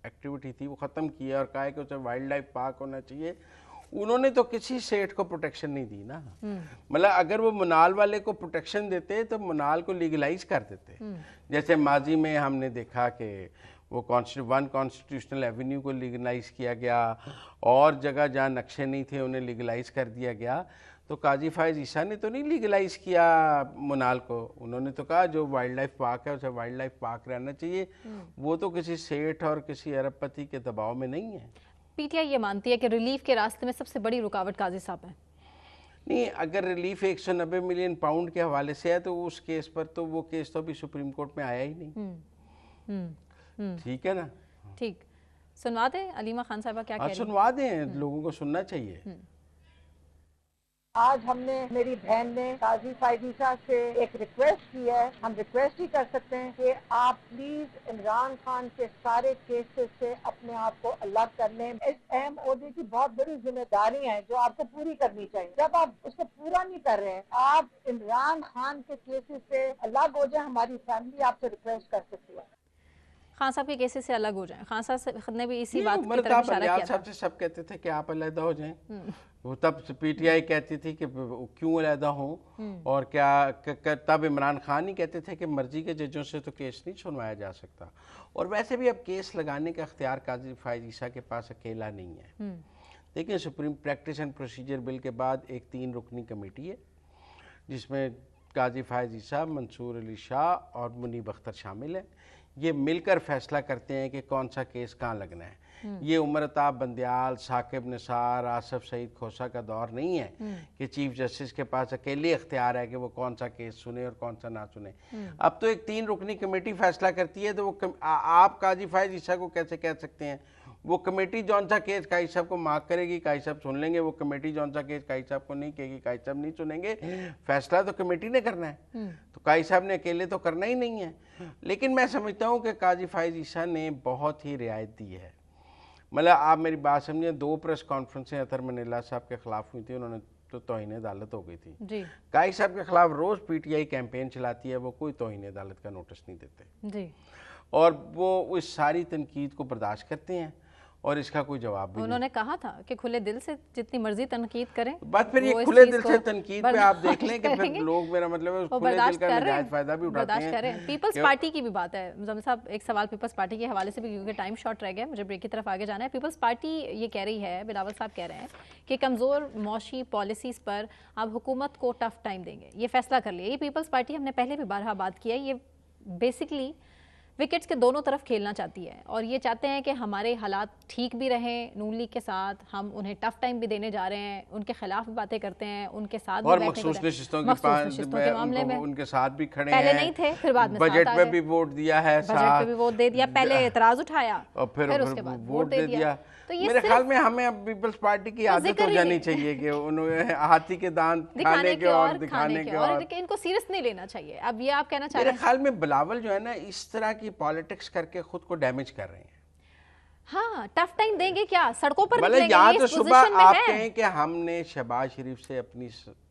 एक्टिविटी थी वो ख़त्म की है और कहा है कि उसे वाइल्ड लाइफ पार्क होना चाहिए उन्होंने तो किसी सेठ को प्रोटेक्शन नहीं दी ना। मतलब अगर वो मुनाल वाले को प्रोटेक्शन देते तो मुनाल को लीगलाइज कर देते। जैसे माजी में हमने देखा कि वो कॉन्स्टिट्यूशनल एवेन्यू को लीगलाइज किया गया, और जगह जहाँ नक्शे नहीं थे उन्हें लीगलाइज कर दिया गया। तो काजी फायज ईसा ने तो नहीं लीगलाइज किया मुनाल को, उन्होंने तो कहा जो वाइल्ड लाइफ पार्क है उसे वाइल्ड लाइफ पार्क रहना चाहिए। वो तो किसी सेठ और किसी अरबपति के दबाव में नहीं है। पीटीआई ये मानती है कि रिलीफ के रास्ते में सबसे बड़ी रुकावट काजी साहब है। नहीं, अगर रिलीफ 190 मिलियन पाउंड के हवाले से है तो उस केस पर तो वो केस तो अभी सुप्रीम कोर्ट में आया ही नहीं। ठीक है ना, ठीक। सुनवा दें अलीमा खान साहबा क्या कह रही हैं? सुनवा दें, लोगों को सुनना चाहिए। आज हमने, मेरी बहन ने काजी फायजीसा से एक रिक्वेस्ट की है, हम रिक्वेस्ट ही कर सकते हैं कि आप प्लीज इमरान खान के सारे केसेस से अपने आप को अलग कर लें। इस अहम ओहदे की बहुत बड़ी जिम्मेदारी है जो आपको पूरी करनी चाहिए। जब आप उसको पूरा नहीं कर रहे हैं, आप इमरान खान के केसेस से अलग हो जाए। हमारी फैमिली आपसे रिक्वेस्ट कर सकती है खान साहब के केसेस से अलग हो जाएं। खान साहब ने भी इसी बात की मतलब तरफ इशारा किया था। से सब कहते थे कि आप अलहदा हो जाएं। वो तब पीटीआई कहती थी कि क्यों अलहदा हों, और क्या तब इमरान खान ही कहते थे कि मर्जी के जजों से तो केस नहीं सुनवाया जा सकता। और वैसे भी अब केस लगाने का अख्तियार काजी फायज ईसा के पास अकेला नहीं है। देखिए, supreme practice and procedure bill के बाद एक 3 रुकनी कमेटी है जिसमें काजी फायज ईसा, मंसूर अली शाह और मुनीब अख्तर शामिल हैं। ये मिलकर फैसला करते हैं कि कौन सा केस कहाँ लगना है। ये उमर अताब बंदयाल, साकिब निसार, आसफ सईद खोसा का दौर नहीं है कि चीफ जस्टिस के पास अकेले इख्तियार है कि वो कौन सा केस सुने और कौन सा ना सुने। अब तो एक 3 रुकनी कमेटी फैसला करती है। तो वो आप काजी फायज ईसा को कैसे कह सकते हैं? वो कमेटी जौन सा केस काई साहब को मार्क करेगी, काई साहब सुन लेंगे। वो कमेटी जौन सा केस काई साहब को नहीं कहेगी, काई साहब नहीं सुनेंगे। फैसला तो कमेटी ने करना है, तो काई साहब ने अकेले तो करना ही नहीं है। लेकिन मैं समझता हूँ कि काजी फायज ईसा ने बहुत ही रियायत दी है। मतलब आप मेरी बात समझें, 2 प्रेस कॉन्फ्रेंसें अतर मनीला साहब के खिलाफ हुई थी, उन्होंने तो तौहीन अदालत हो गई थी जी। काई साहब के खिलाफ रोज पीटीआई कैंपेन चलाती है, वो कोई तौहीन अदालत का नोटिस नहीं देते जी। और वो इस सारी तनकीद को बर्दाश्त करते हैं और इसका कोई जवाब भी उन्होंने कहा था कि खुले दिल से जितनी मर्जी तनकीद करें। बात फिर ये खुले दिल से तनकीद पे आप देख लें कि फिर लोग, मेरा मतलब है, खुले दिल का नाजायज फायदा भी उठाते हैं। पीपल्स पार्टी की भी बात है मुजम्मिल साहब, एक सवाल पीपल्स पार्टी के हवाले से भी, क्योंकि टाइम शॉर्ट रह गया, मुझे ब्रेक की तरफ आगे जाना है। पीपल्स पार्टी ये कह रही है, बिलावल साहब कह रहे हैं कि कमज़ोर मौशी पॉलिसीज पर आप हुकूमत को टफ टाइम देंगे, ये फैसला कर लिया। ये पीपल्स पार्टी हमने पहले भी बारहा बात की है, ये बेसिकली विकेट्स के दोनों तरफ खेलना चाहती है और ये चाहते हैं कि हमारे हालात ठीक भी रहें नून लीग के साथ, हम उन्हें टफ टाइम भी देने जा रहे हैं, उनके खिलाफ भी बातें करते हैं, उनके साथ और मखसूस नशिस्तों के मामले में उनके साथ भी खड़े हैं। पहले नहीं थे, फिर बाद में बजट में भी वोट दिया है, बजट पे भी वोट दे दिया, पहले एतराज उठाया और फिर उसके बाद वोट दे दिया। तो मेरे ख्याल में हमें अब पीपल्स पार्टी की आदत हो जानी चाहिए कि उन्होंने हाथी के दांत खाने के और दिखाने के और इनको सीरियस नहीं लेना चाहिए। अब ये आप कहना चाह रहे हैं? मेरे ख्याल में बिलावल जो है ना, इस तरह की पॉलिटिक्स करके खुद को डैमेज कर रहे हैं। हाँ, टफ टाइम देंगे क्या? सड़कों पर मतलब यहाँ तो सुबह आप कहें कि हमने शहबाज शरीफ से अपनी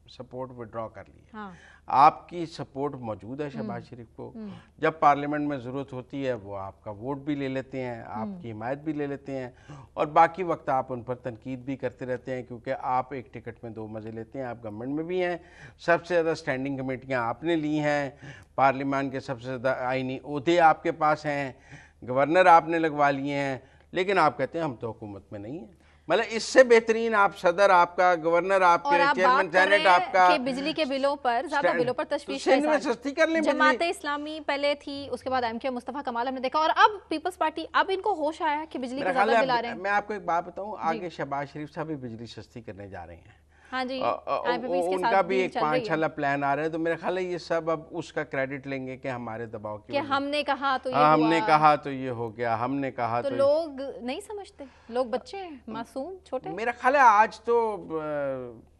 सपोर्ट विड्रॉ कर ली, हाँ। आपकी सपोर्ट मौजूद है शहबाज शरीफ को, जब पार्लियामेंट में ज़रूरत होती है वो आपका वोट भी ले लेते हैं, आपकी हिमायत भी ले लेते हैं, और बाकी वक्त आप उन पर तनकीद भी करते रहते हैं क्योंकि आप एक टिकट में 2 मज़े लेते हैं। आप गवर्नमेंट में भी हैं, सबसे ज़्यादा स्टैंडिंग कमेटियाँ आपने ली हैं, पार्लियामान के सबसे ज़्यादा आइनी ओहदे आपके पास हैं, गवर्नर आपने लगवा लिए हैं, लेकिन आप कहते हैं हम तो हुकूमत में नहीं हैं। मतलब इससे बेहतरीन आप सदर आपका, गवर्नर आपके, चेयरमैन सेनेट आपका, बिजली के बिलों पर, ज़्यादा बिलों पर तशवीश में सस्ती कर लें। जमात इस्लामी पहले थी, उसके बाद एमके मुस्तफा कमाल हमने देखा, और अब पीपल्स पार्टी, अब इनको होश आया कि बिजली के ज़्यादा बिल आ रहे हैं। मैं आपको एक बात बताऊं, आगे शहबाज शरीफ साहब भी बिजली सस्ती करने जा रहे हैं। हाँ जी, उनका भी एक 5-6 प्लान आ रहा है, तो मेरा ख्याल है ये सब अब उसका क्रेडिट लेंगे कि हमारे दबाव की, कि हमने कहा तो ये हमने कहा तो ये हो गया, हमने कहा तो लोग नहीं समझते, लोग बच्चे हैं, मासूम छोटे। मेरा ख्याल है आज तो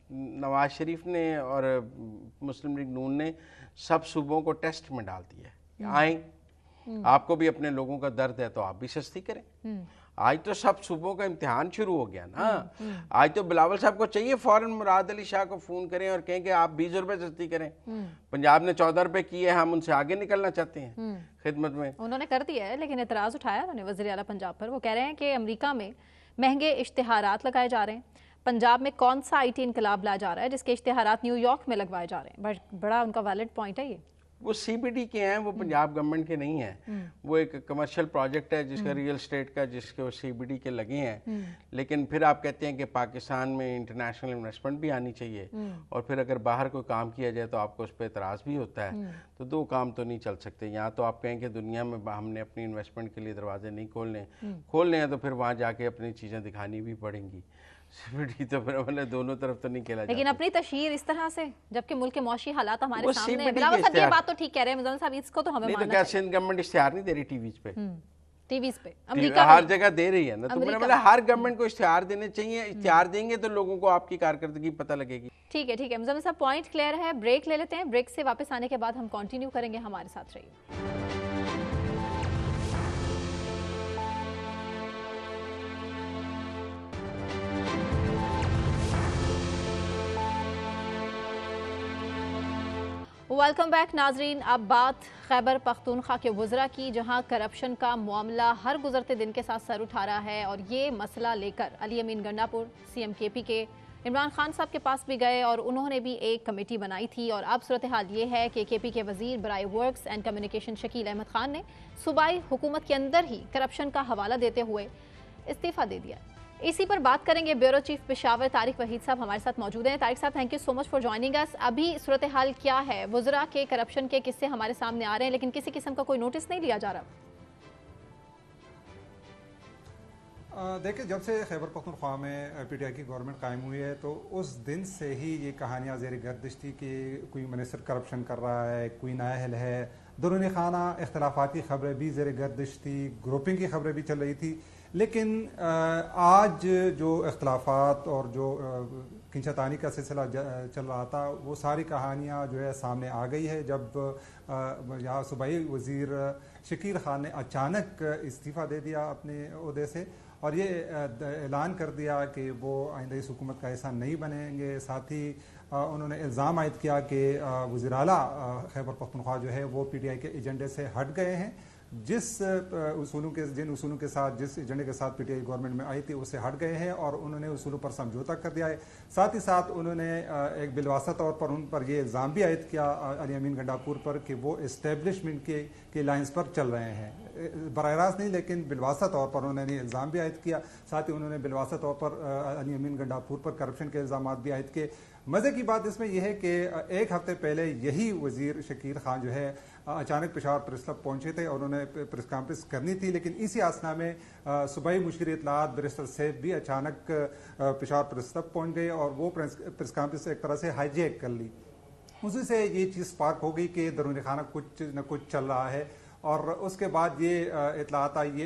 नवाज शरीफ ने और मुस्लिम लीग नून ने सब सूबों को टेस्ट में डाल दिया। आए, आपको भी अपने लोगों का दर्द है तो आप भी सस्ती करें। आज तो सब सूबों का इम्तिहान शुरू हो गया ना। आज तो बिलावल साहब को चाहिए फौरन मुराद अली शाह को फोन करें और कहें कि आप 20 रुपए सस्ती करें। पंजाब ने 14 रुपए किए, हम उनसे आगे निकलना चाहते हैं खिदमत में। उन्होंने कर दिया है, लेकिन एतराज उठाया उन्होंने वज़ीर आला पंजाब पर। वो कह रहे हैं कि अमेरिका में महंगे इश्तिहारात लगाए जा रहे हैं, पंजाब में कौन सा IT इनकलाब लाया जा रहा है जिसके इश्तिहारात न्यूयॉर्क में लगवाए जा रहे हैं? बड़ा उनका वैलिड पॉइंट है ये। वो CBD के हैं, वो पंजाब गवर्नमेंट के नहीं हैं। वो एक कमर्शियल प्रोजेक्ट है जिसका रियल एस्टेट का, जिसके वो CBD के लगे हैं। लेकिन फिर आप कहते हैं कि पाकिस्तान में इंटरनेशनल इन्वेस्टमेंट भी आनी चाहिए, और फिर अगर बाहर कोई काम किया जाए तो आपको उस पर एतराज़ भी होता है। तो दो काम तो नहीं चल सकते। यहाँ तो आप कहें कि दुनिया में हमने अपनी इन्वेस्टमेंट के लिए दरवाजे नहीं खोलने हैं, तो फिर वहाँ जाके अपनी चीज़ें दिखानी भी पड़ेंगी। CBD तो फिर मतलब दोनों तरफ तो नहीं खेला लेकिन जाता। अपनी तशहीर इस तरह से, जबकि मुल्क के मौशी हालात हमारे वो सामने CBD हैं। बिलावल के साहब ये इश्तिहार- बात तो ठीक कह रहे हैं मुजम्मिल साहब, इसको तो हमें नहीं तो मानना क्या चाहिए। सिंध गवर्नमेंट इश्तिहार नहीं दे रही टीवीज पे? टीवीज पे अमेरिका हर में- जगह दे रही है ना। तो अमेरिका मेरा मतलब में। हर गवर्नमेंट को इश्तिहार देने चाहिए। इश्तिहार देंगे तो लोगों को आपकी कारकर्दगी पता लगेगी। ठीक है मुजम्मिल साहब, पॉइंट क्लियर है। ब्रेक ले लेते हैं, ब्रेक से वापस आने के बाद हम कंटिन्यू करेंगे। हमारे साथ रहिए। वेलकम बैक नाजरीन। अब बात खैबर पख्तूनख्वा के वज़रा की, जहां करप्शन का मामला हर गुजरते दिन के साथ सर उठा रहा है। और ये मसला लेकर अली अमीन गंडापुर CM KP के इमरान खान साहब के पास भी गए और उन्होंने भी एक कमेटी बनाई थी। और अब सूरत हाल ये है कि KP के वजीर बराए works and communication Shakeel Ahmad Khan ने सूबाई हुकूमत के अंदर ही करप्शन का हवाला देते हुए इस्तीफ़ा दे दिया। इसी पर बात करेंगे। ब्यूरो चीफ पेशावर तारिक वहीद साहब हमारे साथ मौजूद हैं। तारिक साहब, thank you so much for joining us. अभी सूरत हाल क्या है? वज़रा के करप्शन के किस्से हमारे सामने आ रहे हैं, लेकिन किसी किस्म का कोई नोटिस नहीं लिया जा रहा। देखिए, जब से खैबर पख्तूनख्वा में PTI की गवर्नमेंट कायम हुई है तो उस दिन से ही ये कहानियाँ ज़ेर गर्दिश थी कि कोई मिनिस्टर करप्शन कर रहा है, कोई नाअहल है। दरूनी खाना इख्तलाफात की खबरें भी ज़ेर गर्दिश थी, ग्रुपिंग की खबरें भी चल रही थी। लेकिन आज जो इख्तलाफात और जो खिंचातानी का सिलसिला चल रहा था, वो सारी कहानियाँ जो है सामने आ गई है। जब यहाँ सूबाई वज़ीर शकील खान ने अचानक इस्तीफ़ा दे दिया अपने ओहदे से और ये ऐलान कर दिया कि वो आइंदा इस हुकूमत का हिस्सा नहीं बनेंगे। साथ ही उन्होंने इल्ज़ाम आयद किया कि वज़ीर आला खैबर पख्तूनख्वा जो है वो PTI के एजेंडे से हट गए हैं। जिन उसूलों के साथ, जिस एजेंडे के साथ PTI गवर्नमेंट में आई थी उससे हट गए हैं और उन्होंने उसूलों पर समझौता कर दिया है। साथ ही साथ उन्होंने एक बिलवासा तौर पर उन पर यह इल्ज़ाम भी आयद किया अली अमीन गंडापुर पर कि वो इस्टेब्लिशमेंट के लाइन्स पर चल रहे हैं। बराह रास्त नहीं, लेकिन बिलवासा तौर पर उन्होंने इल्ज़ाम भी आयद किया। साथ ही उन्होंने बिलवासा तौर पर अली अमीन गंडापुर पर करप्शन के इल्ज़ाम भी आयद किए। मज़े की बात इसमें यह है कि एक हफ्ते पहले यही वज़ीर शकील खान जो है अचानक पेशावर प्रेस क्लब पहुंचे थे और उन्होंने प्रेस कॉन्फ्रेंस करनी थी। लेकिन इसी आसना में सूबाई मुशीर इत्तलात बैरिस्टर सैफ भी अचानक पेशावर प्रेस क्लब पहुंच गए और वो प्रेस कॉन्फ्रेंस एक तरह से हाईजैक कर ली। उसी से ये चीज़ स्पार्क हो गई कि दरूनी खाना कुछ न कुछ चल रहा है। और उसके बाद ये इत्तलात आई, ये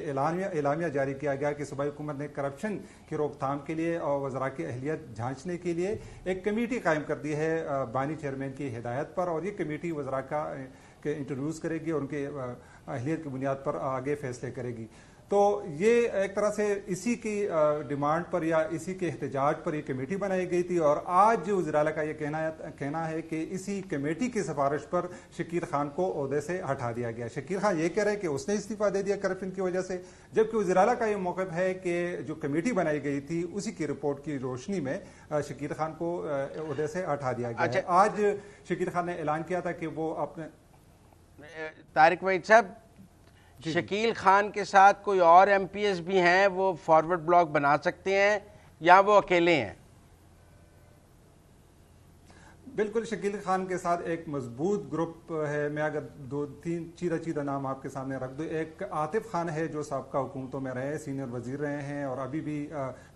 एलामिया जारी किया गया कि सूबाई हुकूमत ने करप्शन की रोकथाम के लिए और वज़रा की अहलियत जांचने के लिए एक कमेटी कायम कर दी है बानी चेयरमैन की हिदायत पर। और ये कमेटी वज़रा के इंट्रोड्यूस करेगी और उनके अहलियत की बुनियाद पर आगे फैसले करेगी। तो ये एक तरह से इसी की डिमांड पर या इसी के एहतजाज पर ये कमेटी बनाई गई थी। और आज वज़ीर आला का ये कहना है कि इसी कमेटी की सिफारिश पर शकील खान को ओहदे से हटा दिया गया। शकील खान ये कह रहे हैं कि उसने इस्तीफ़ा दे दिया करप्शन की वजह से, जबकि वज़ीर आला का ये मौक़िफ़ है कि जो कमेटी बनाई गई थी उसी की रिपोर्ट की रोशनी में शकील खान को ओहदे से हटा दिया गया। अच्छा, आज शकील खान ने ऐलान किया था कि वो अपने तारिक वहीद साहब, शकील खान के साथ कोई और MPs भी हैं, वो फॉरवर्ड ब्लॉक बना सकते हैं या वो अकेले हैं? बिल्कुल, शकील खान के साथ एक मजबूत ग्रुप है। मैं अगर 2-3 चीदा नाम आपके सामने रख दूँ, एक आतिफ खान है जो साबका हुकूमतों में रहे, सीनियर वजीर रहे हैं और अभी भी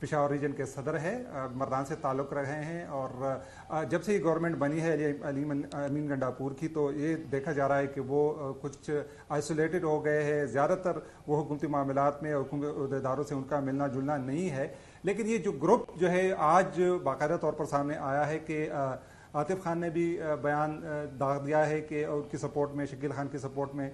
पेशावर रीजन के सदर हैं, मर्दान से ताल्लुक़ रहे हैं। और जब से ये गवर्नमेंट बनी है अली अमीन गंडापुर की, तो ये देखा जा रहा है कि वो कुछ आइसोलेटेड हो गए हैं। ज़्यादातर वो हुकूमती मामलात में अहदेदारों से उनका मिलना जुलना नहीं है। लेकिन ये जो ग्रुप जो है आज बाकायदा तौर पर सामने आया है कि आतिफ खान ने भी बयान दाग दिया है कि उनकी सपोर्ट में, शकील खान की सपोर्ट में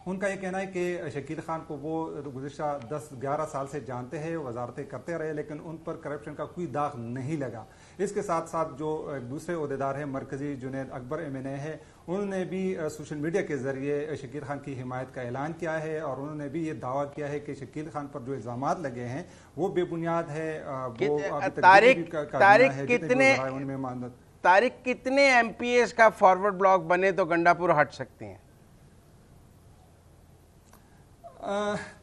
उनका ये कहना है कि शकील खान को वो गुज़िश्ता 10-11 साल से जानते हैं, वजारतें करते रहे, लेकिन उन पर करप्शन का कोई दाग नहीं लगा। इसके साथ साथ जो दूसरे ओहदेदार हैं मरकजी जुनैद अकबर MNA है, उन्होंने भी सोशल मीडिया के जरिए शकील खान की हिमायत का ऐलान किया है और उन्होंने भी ये दावा किया है कि शकील खान पर जो इल्जामात लगे हैं वो बेबुनियाद है। तारिक कितने MPs का फॉरवर्ड ब्लॉक बने तो गंडापुर हट सकते हैं?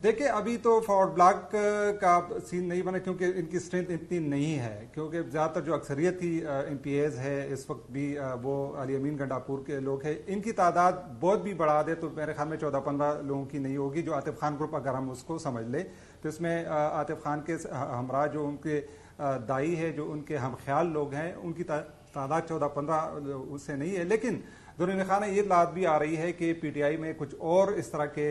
देखिए अभी तो फॉरवर्ड ब्लॉक का सीन नहीं बना क्योंकि इनकी स्ट्रेंथ इतनी नहीं है, क्योंकि ज़्यादातर जो अक्सरियती MPs है इस वक्त भी वो अली अमीन गंडापुर के लोग हैं। इनकी तादाद बहुत भी बढ़ा दे तो मेरे ख्याल में 14-15 लोगों की नहीं होगी। जो आतिफ खान ग्रुप अगर हम उसको समझ ले तो इसमें आतिफ खान के हमरा जो उनके दाई है, जो उनके हम ख्याल लोग हैं, उनकी तादाद 14-15 उससे नहीं है। लेकिन दुनिया खाना ये लात भी आ रही है कि PTI में कुछ और इस तरह के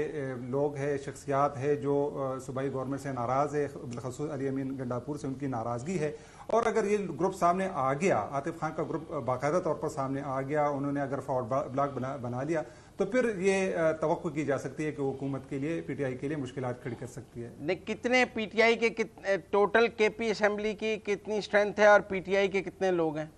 लोग हैं, शख्सियात है जो सूबाई गवर्नमेंट से नाराज़ है, बिलखसूस अली अमीन गंडापुर से उनकी नाराज़गी है। और अगर ये ग्रुप सामने आ गया, आतिफ खान का ग्रुप बाकायदा तौर पर सामने आ गया, उन्होंने अगर फॉरवर्ड ब्लॉक बना लिया तो फिर ये तवक्को की जा सकती है कि हुकूमत के लिए, PTI के लिए मुश्किलात खड़ी कर सकती है। कितने PTI के टोटल KP असेंबली की कितनी स्ट्रेंथ है और PTI के कितने लोग हैं?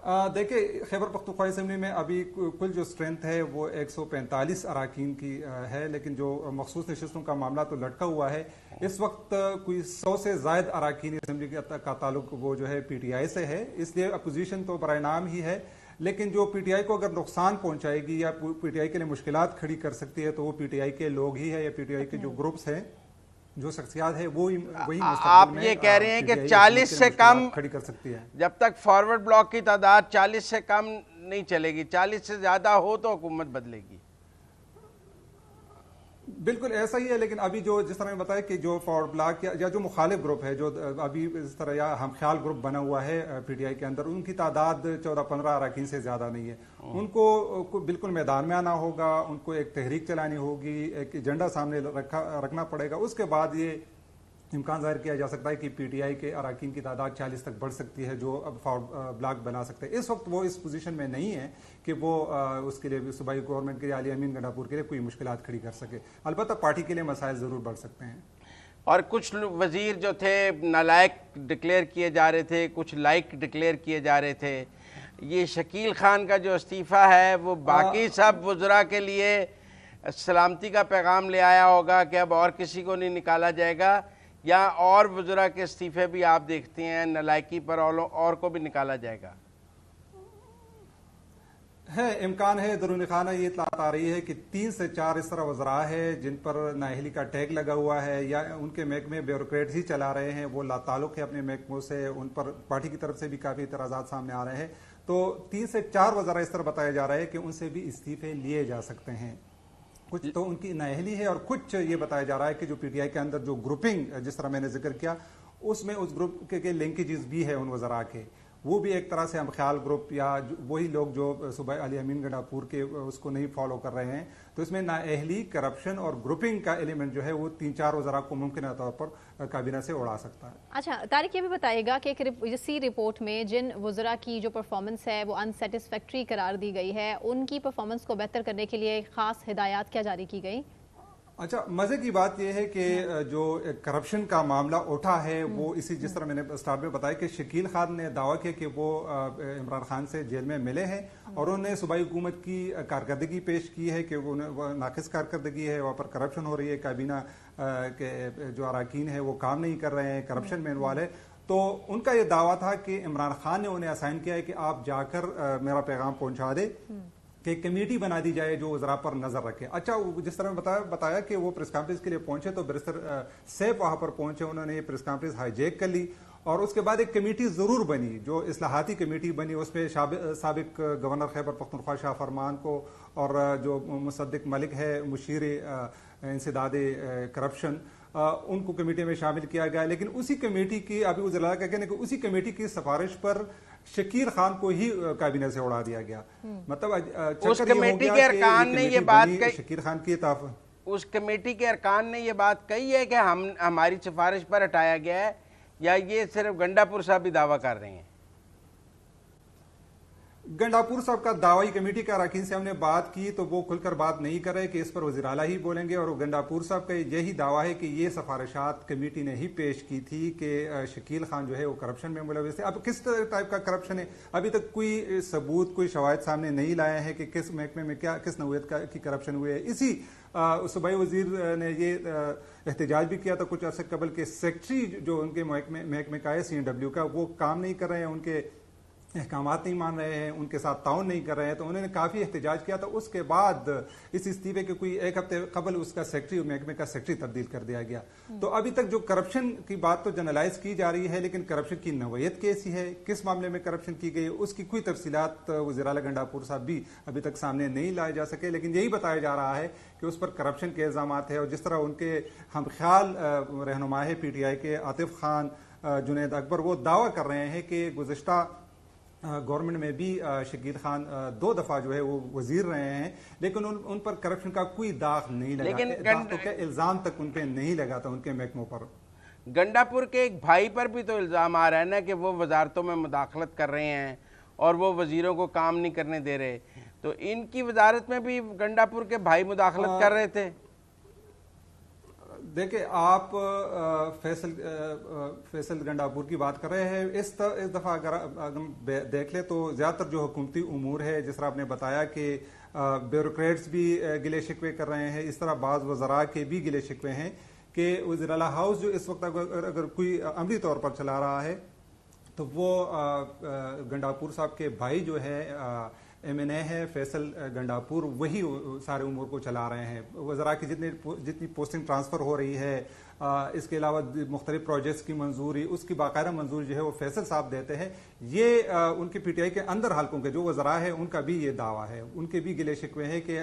देखिए खैबर पख्तूनख्वा असेंबली में अभी कुल जो स्ट्रेंथ है वो 145 अराकीन की है, लेकिन जो मखसूस नशिस्तों का मामला तो लटका हुआ है। इस वक्त कोई 100 से ज़ायद अराकीन असेंबली का ताल्लुक वो जो है PTI से है, इसलिए अपोजिशन तो बराए नाम ही है। लेकिन जो PTI को अगर नुकसान पहुंचाएगी या PTI के लिए मुश्किलात खड़ी कर सकती है तो वो PTI के लोग ही है या PTI के जो ग्रुप्स हैं, जो शख्सियात है वही आप ये कह रहे हैं कि 40 से कम खड़ी कर सकती है। जब तक फॉरवर्ड ब्लॉक की तादाद 40 से कम नहीं चलेगी, 40 से ज्यादा हो तो हुकूमत बदलेगी। बिल्कुल ऐसा ही है, लेकिन अभी जो जिस तरह बताया कि जो फॉरवर्ड ब्लॉक या जो मुखालिफ ग्रुप है, जो अभी इस तरह या हम ख्याल ग्रुप बना हुआ है PTI के अंदर, उनकी तादाद 14-15 अरकान से ज़्यादा नहीं है। उनको बिल्कुल मैदान में आना होगा, उनको एक तहरीक चलानी होगी, एक एजेंडा सामने रखना पड़ेगा। उसके बाद ये इम्कान जाहिर किया जा सकता है कि PTI के अरकान की तादाद 40 तक बढ़ सकती है, जो अब फॉरवर्ड ब्लॉक बना सकते हैं। इस वक्त वो इस पोजीशन में नहीं है कि वो उसके लिए सूबाई गवर्नमेंट के लिए, अली अमीन गंडापुर के लिए कोई मुश्किलात खड़ी कर सके। अलबत्ता पार्टी के लिए मसाइल ज़रूर बढ़ सकते हैं। और कुछ वजीर जो थे नालायक डिक्लेयर किए जा रहे थे, कुछ लाइक डिक्लेयर किए जा रहे थे। ये शकील खान का जो इस्तीफ़ा है वो बाकी सब वज़रा के लिए सलामती का पैगाम ले आया होगा कि अब और किसी को नहीं निकाला जाएगा, या और वज़रा के इस्तीफ़े भी आप देखते हैं नालायकी पर और को भी निकाला जाएगा? है इम्कान है। दरूनी खाना ये इत्तलात आ रही है कि 3 से 4 इस तरह वज़रा है जिन पर नाअहली का टैग लगा हुआ है या उनके महकमे ब्यूरोक्रेट ही चला रहे हैं, वो लाताल्लुक़ है अपने महकमों से, उन पर पार्टी की तरफ से भी काफ़ी इतराज़ात सामने आ रहे हैं। तो 3 से 4 वज़रा इस तरह बताया जा रहा है कि उनसे भी इस्तीफ़े लिए जा सकते हैं। कुछ तो उनकी नाअहली है और कुछ ये बताया जा रहा है कि जो PTI के अंदर जो ग्रुपिंग, जिस तरह मैंने जिक्र किया, उसमें उस ग्रुप के लिंकेजेस भी है उन वज़रा के, वो भी एक तरह से हम ख्याल ग्रुप या वही लोग जो सुबह अली अमीन गंडापुर के उसको नहीं फॉलो कर रहे हैं। तो इसमें नाअहली, करप्शन और ग्रुपिंग का एलिमेंट जो है वो 3-4 वज़रा को मुमकिन तौर पर काबीना से उड़ा सकता है। अच्छा तारिक, ये भी बताइएगा कि इसी रिपोर्ट में जिन वज़रा की जो परफॉर्मेंस है वो अनसेटिस्फैक्ट्री करार दी गई है, उनकी परफॉर्मेंस को बेहतर करने के लिए ख़ास हिदायत क्या जारी की गई? अच्छा, मजे की बात यह है कि जो करप्शन का मामला उठा है वो इसी, जिस तरह मैंने स्टार्ट में बताया कि शकील खान ने दावा किया कि वो इमरान खान से जेल में मिले हैं और उन्होंने सूबाई हुकूमत की कारकर्दगी पेश की है कि वो नाकिस कारकर्दगी है, वहाँ पर करप्शन हो रही है, काबीना के जो अरकान है वो काम नहीं कर रहे हैं, करप्शन में इन्वॉल्व है। तो उनका ये दावा था कि इमरान खान ने उन्हें असाइन किया है कि आप जाकर मेरा पैगाम पहुंचा दे कि कमेटी बना दी जाए जो वज़रा पर नजर रखे। अच्छा, जिस तरह बताया कि वो प्रेस कॉन्फ्रेंस के लिए पहुंचे तो बैरिस्टर सैफ वहां पर पहुंचे, उन्होंने ये प्रेस कॉन्फ्रेंस हाईजैक कर ली और उसके बाद एक कमेटी जरूर बनी, जो इस्लाहाती कमेटी बनी। उसमें साबिक गवर्नर खैबर पख्तूनख्वा शाह फरमान को और जो मुसद्दिक मलिक है मुशीर इंसदादे करप्शन, उनको कमेटी में शामिल किया गया। लेकिन उसी कमेटी की, अभी उजला का कहना है कि उसी कमेटी की सिफारिश पर शकील खान को ही काबीना से उड़ा दिया गया। मतलब उस कमेटी के अरकान ने ये बात कही, शकील खान की उस कमेटी के अरकान ने ये बात कही है कि हमारी सिफारिश पर हटाया गया है, या ये सिर्फ गंडापुर साहब भी दावा कर रहे हैं? गंडापुर साहब का दावाई कमेटी का अरकान से हमने बात की तो वो खुलकर बात नहीं कर रहे कि इस पर वज़ीर आला ही बोलेंगे, और गंडापुर साहब का यही दावा है कि ये सिफारिशात कमेटी ने ही पेश की थी कि शकील खान जो है वो करप्शन में मुलविस है। अब किस टाइप का करप्शन है, अभी तक कोई सबूत, कोई शवाहिद सामने नहीं लाया है कि किस महकमे में क्या, किस नौयत की करप्शन हुई है। इसी सूबाई वजीर ने ये एहतजाज भी किया था कुछ अर्से कबल के सेक्रेटरी जो उनके महकमे का है CNW का, वो काम नहीं कर रहे हैं, उनके अहकामात नहीं मान रहे हैं, उनके साथ ताउन नहीं कर रहे हैं, तो उन्होंने काफ़ी एहतजाज किया था। उसके बाद इस इस्तीफे के कोई एक हफ्ते कबल उसका सेक्रेटरी, महकमे का सेक्रेटरी तब्दील कर दिया गया। तो अभी तक जो करप्शन की बात तो जनरलाइज की जा रही है, लेकिन करप्शन की नौयत कैसी है, किस मामले में करप्शन की गई, उसकी कोई तफसीलात वज़ीर आला गंडापुर साहब भी अभी तक सामने नहीं लाए जा सके। लेकिन यही बताया जा रहा है कि उस पर करप्शन के इल्ज़ाम है, और जिस तरह उनके हम ख्याल रहनुमा है PTI के आतिफ खान, जुनैद अकबर, वो दावा कर रहे हैं कि गुज़िश्ता गवर्नमेंट में भी शकील खान 2 दफा जो है वो वजीर रहे हैं, लेकिन उन पर करप्शन का कोई दाग नहीं लगा, लेकिन दाग तो इल्जाम तक उन पे नहीं लगा था उनके महकमों पर। गंडापुर के एक भाई पर भी तो इल्जाम आ रहा है ना कि वो वजारतों में मुदाखलत कर रहे हैं और वो वजीरों को काम नहीं करने दे रहे, तो इनकी वजारत में भी गंडापुर के भाई मुदाखलत कर रहे थे। देखिए, आप फैसल गंडापुर की बात कर रहे हैं। इस दफ़ा अगर हम देख ले तो ज़्यादातर जो हुकूमती उमूर है, जिस तरह आपने बताया कि ब्यूरोक्रेट्स भी गिले शिकवे कर रहे हैं, इस तरह बाज़ वज़रा के भी गिले शिकवे हैं कि वज़ीर आला हाउस जो इस वक्त अगर कोई अमली तौर पर चला रहा है तो वो गंडापुर साहब के भाई जो है MNA है फैसल गंडापुर, वही सारे उमूर को चला रहे हैं। वज़रा की जितनी पोस्टिंग ट्रांसफ़र हो रही है, इसके अलावा मुख्तलिफ प्रोजेक्ट्स की मंजूरी, उसकी बाकायदा मंजूरी जो है वो फैसल साहब देते हैं। ये उनके PTI के अंदर हल्कों के जो वज़रा है उनका भी ये दावा है, उनके भी गिले शिकवे हैं कि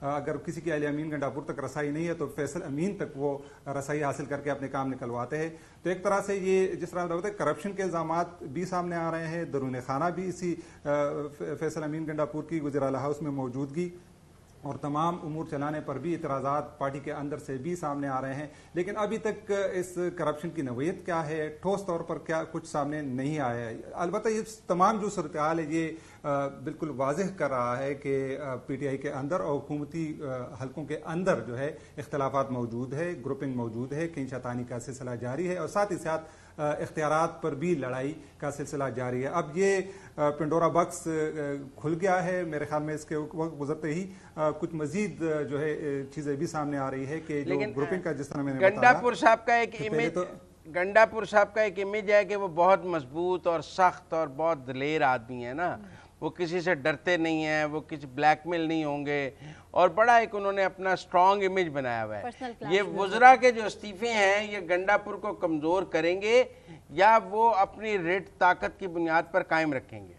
अगर किसी की अली अमीन गंडापुर तक रसाई नहीं है तो फैसल अमीन तक वो रसाई हासिल करके अपने काम निकलवाते हैं। तो एक तरह से ये जिस तरह होता है करप्शन के इल्ज़ामात भी सामने आ रहे हैं, दरून खाना भी इसी फैसल अमीन गंडापुर की वज़ीर आला हाउस में मौजूदगी और तमाम उमूर चलाने पर भी इतराज़ात पार्टी के अंदर से भी सामने आ रहे हैं। लेकिन अभी तक इस करप्शन की नौयत क्या है, ठोस तौर पर क्या कुछ सामने नहीं आया है। अलबत्ता ये तमाम जो सूरत हाल है ये बिल्कुल वाज़ेह कर रहा है कि PTI के अंदर और हुकूमती हलकों के अंदर जो है इख्तलाफात मौजूद है, ग्रुपिंग मौजूद है, कहीं शैतानी का सिलसिला जारी है और साथ ही साथ इख्तियारात पर भी लड़ाई का सिलसिला जारी है। अब ये पेंडोरा बॉक्स खुल गया है, मेरे ख्याल में इसके वक्त गुजरते ही कुछ मजीद जो है चीज़ें भी सामने आ रही है कि जो ग्रुपिंग का जिस तरह मैंने गंडापुर साहब का एक इमेज गंडापुर साहब का एक इमेज है कि वो बहुत मजबूत और सख्त और बहुत दलेर आदमी है ना, वो किसी से डरते नहीं हैं, वो किसी ब्लैकमेल नहीं होंगे और बड़ा एक उन्होंने अपना स्ट्रॉन्ग इमेज बनाया हुआ है। ये वज़रा के जो इस्तीफे हैं ये गंडापुर को कमज़ोर करेंगे या वो अपनी रेट ताकत की बुनियाद पर कायम रखेंगे?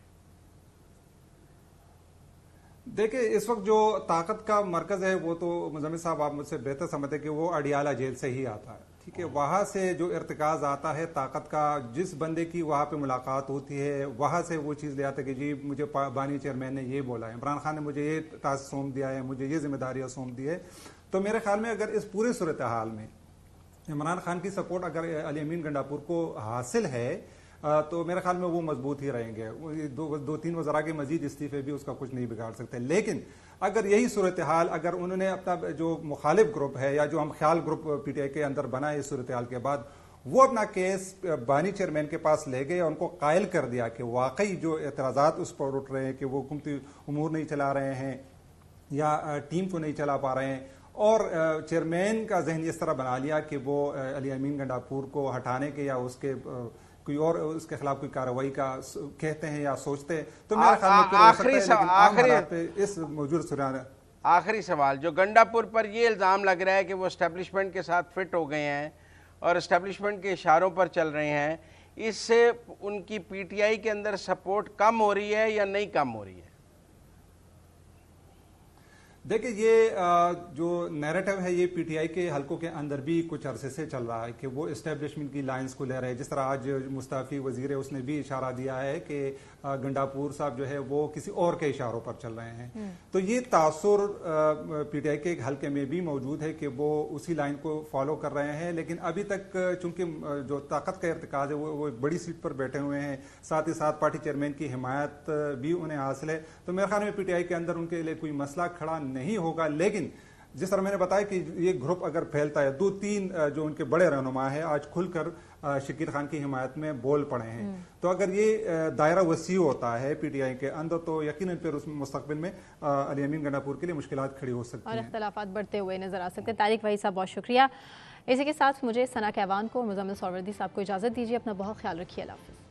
देखिए, इस वक्त जो ताकत का मरकज है वो तो मुज़म्मिल साहब आप मुझसे बेहतर समझते हैं कि वो अडियाला जेल से ही आता है, ठीक है। वहाँ से जो इर्तिकाज आता है ताकत का, जिस बंदे की वहाँ पे मुलाकात होती है वहाँ से वो चीज़ ले आता है कि जी मुझे बानी चेयरमैन ने ये बोला है, इमरान खान ने मुझे ये टास्क सौंप दिया है, मुझे ये जिम्मेदारियाँ सौंप दी है। तो मेरे ख्याल में अगर इस पूरे सूरत हाल में इमरान खान की सपोर्ट अगर अली अमीन गंडापुर को हासिल है तो मेरे ख्याल में वो मजबूत ही रहेंगे। दो तीन वज़रा के मजीद इस्तीफे भी उसका कुछ नहीं बिगाड़ सकते। लेकिन अगर यही सूरत हाल, अगर उन्होंने अपना जो मुखालिफ ग्रुप है या जो हम ख्याल ग्रुप PTI के अंदर बना है इस सूरत हाल के बाद, वो अपना केस बानी चेयरमैन के पास ले गए, उनको कायल कर दिया कि वाकई जो एतराज़ात उस पर उठ रहे हैं कि वो हुकूमती उमूर नहीं चला रहे हैं या टीम को नहीं चला पा रहे हैं, और चेयरमैन का जहन इस तरह बना लिया कि वो अली अमीन गंडापुर को हटाने के या उसके कोई और उसके खिलाफ कोई कार्रवाई का कहते हैं या सोचते हैं। तो मेरे ख्याल में इस मौजूद आखिरी सवाल जो गंडापुर पर ये इल्ज़ाम लग रहा है कि वो एस्टेब्लिशमेंट के साथ फिट हो गए हैं और एस्टेब्लिशमेंट के इशारों पर चल रहे हैं, इससे उनकी PTI के अंदर सपोर्ट कम हो रही है या नहीं कम हो रही है? देखिए ये जो नैरेटिव है ये पीटीआई के हलकों के अंदर भी कुछ अरसे से चल रहा है कि वो इस्टेब्लिशमेंट की लाइंस को ले रहे हैं। जिस तरह आज मुस्ताफी वजीर है उसने भी इशारा दिया है कि गंडापुर साहब जो है वो किसी और के इशारों पर चल रहे हैं। तो ये तासुर पीटीआई के एक हलके में भी मौजूद है कि वो उसी लाइन को फॉलो कर रहे हैं, लेकिन अभी तक चूंकि जो ताकत का इर्तिकाज है वो एक बड़ी सीट पर बैठे हुए हैं, साथ ही साथ पार्टी चेयरमैन की हिमायत भी उन्हें हासिल है। तो मेरे ख्याल में पीटीआई के अंदर उनके लिए कोई मसला खड़ा नहीं होगा। लेकिन जिस तरह मैंने बताया कि ये ग्रुप अगर फैलता है, 2-3 जो उनके बड़े रहनुमा है आज खुलकर शकील खान की हिमायत में बोल पड़े हैं, तो अगर ये दायरा वसी होता है पीटीआई के अंदर तो यकीनन फिर उसमें मुस्तकबिल में अली अमीन गंडापुर के लिए मुश्किलात खड़ी हो सकती हैं और इख्तिलाफात बढ़ते हुए नजर आ सकते हैं। तारिक वही साहब बहुत शुक्रिया। इसी के साथ मुझे सना कहवान को और मुजम्मिल सौरवर्दी साहब को इजाजत दीजिए। अपना बहुत ख्याल रखिए। अल्लाह हाफ़िज़।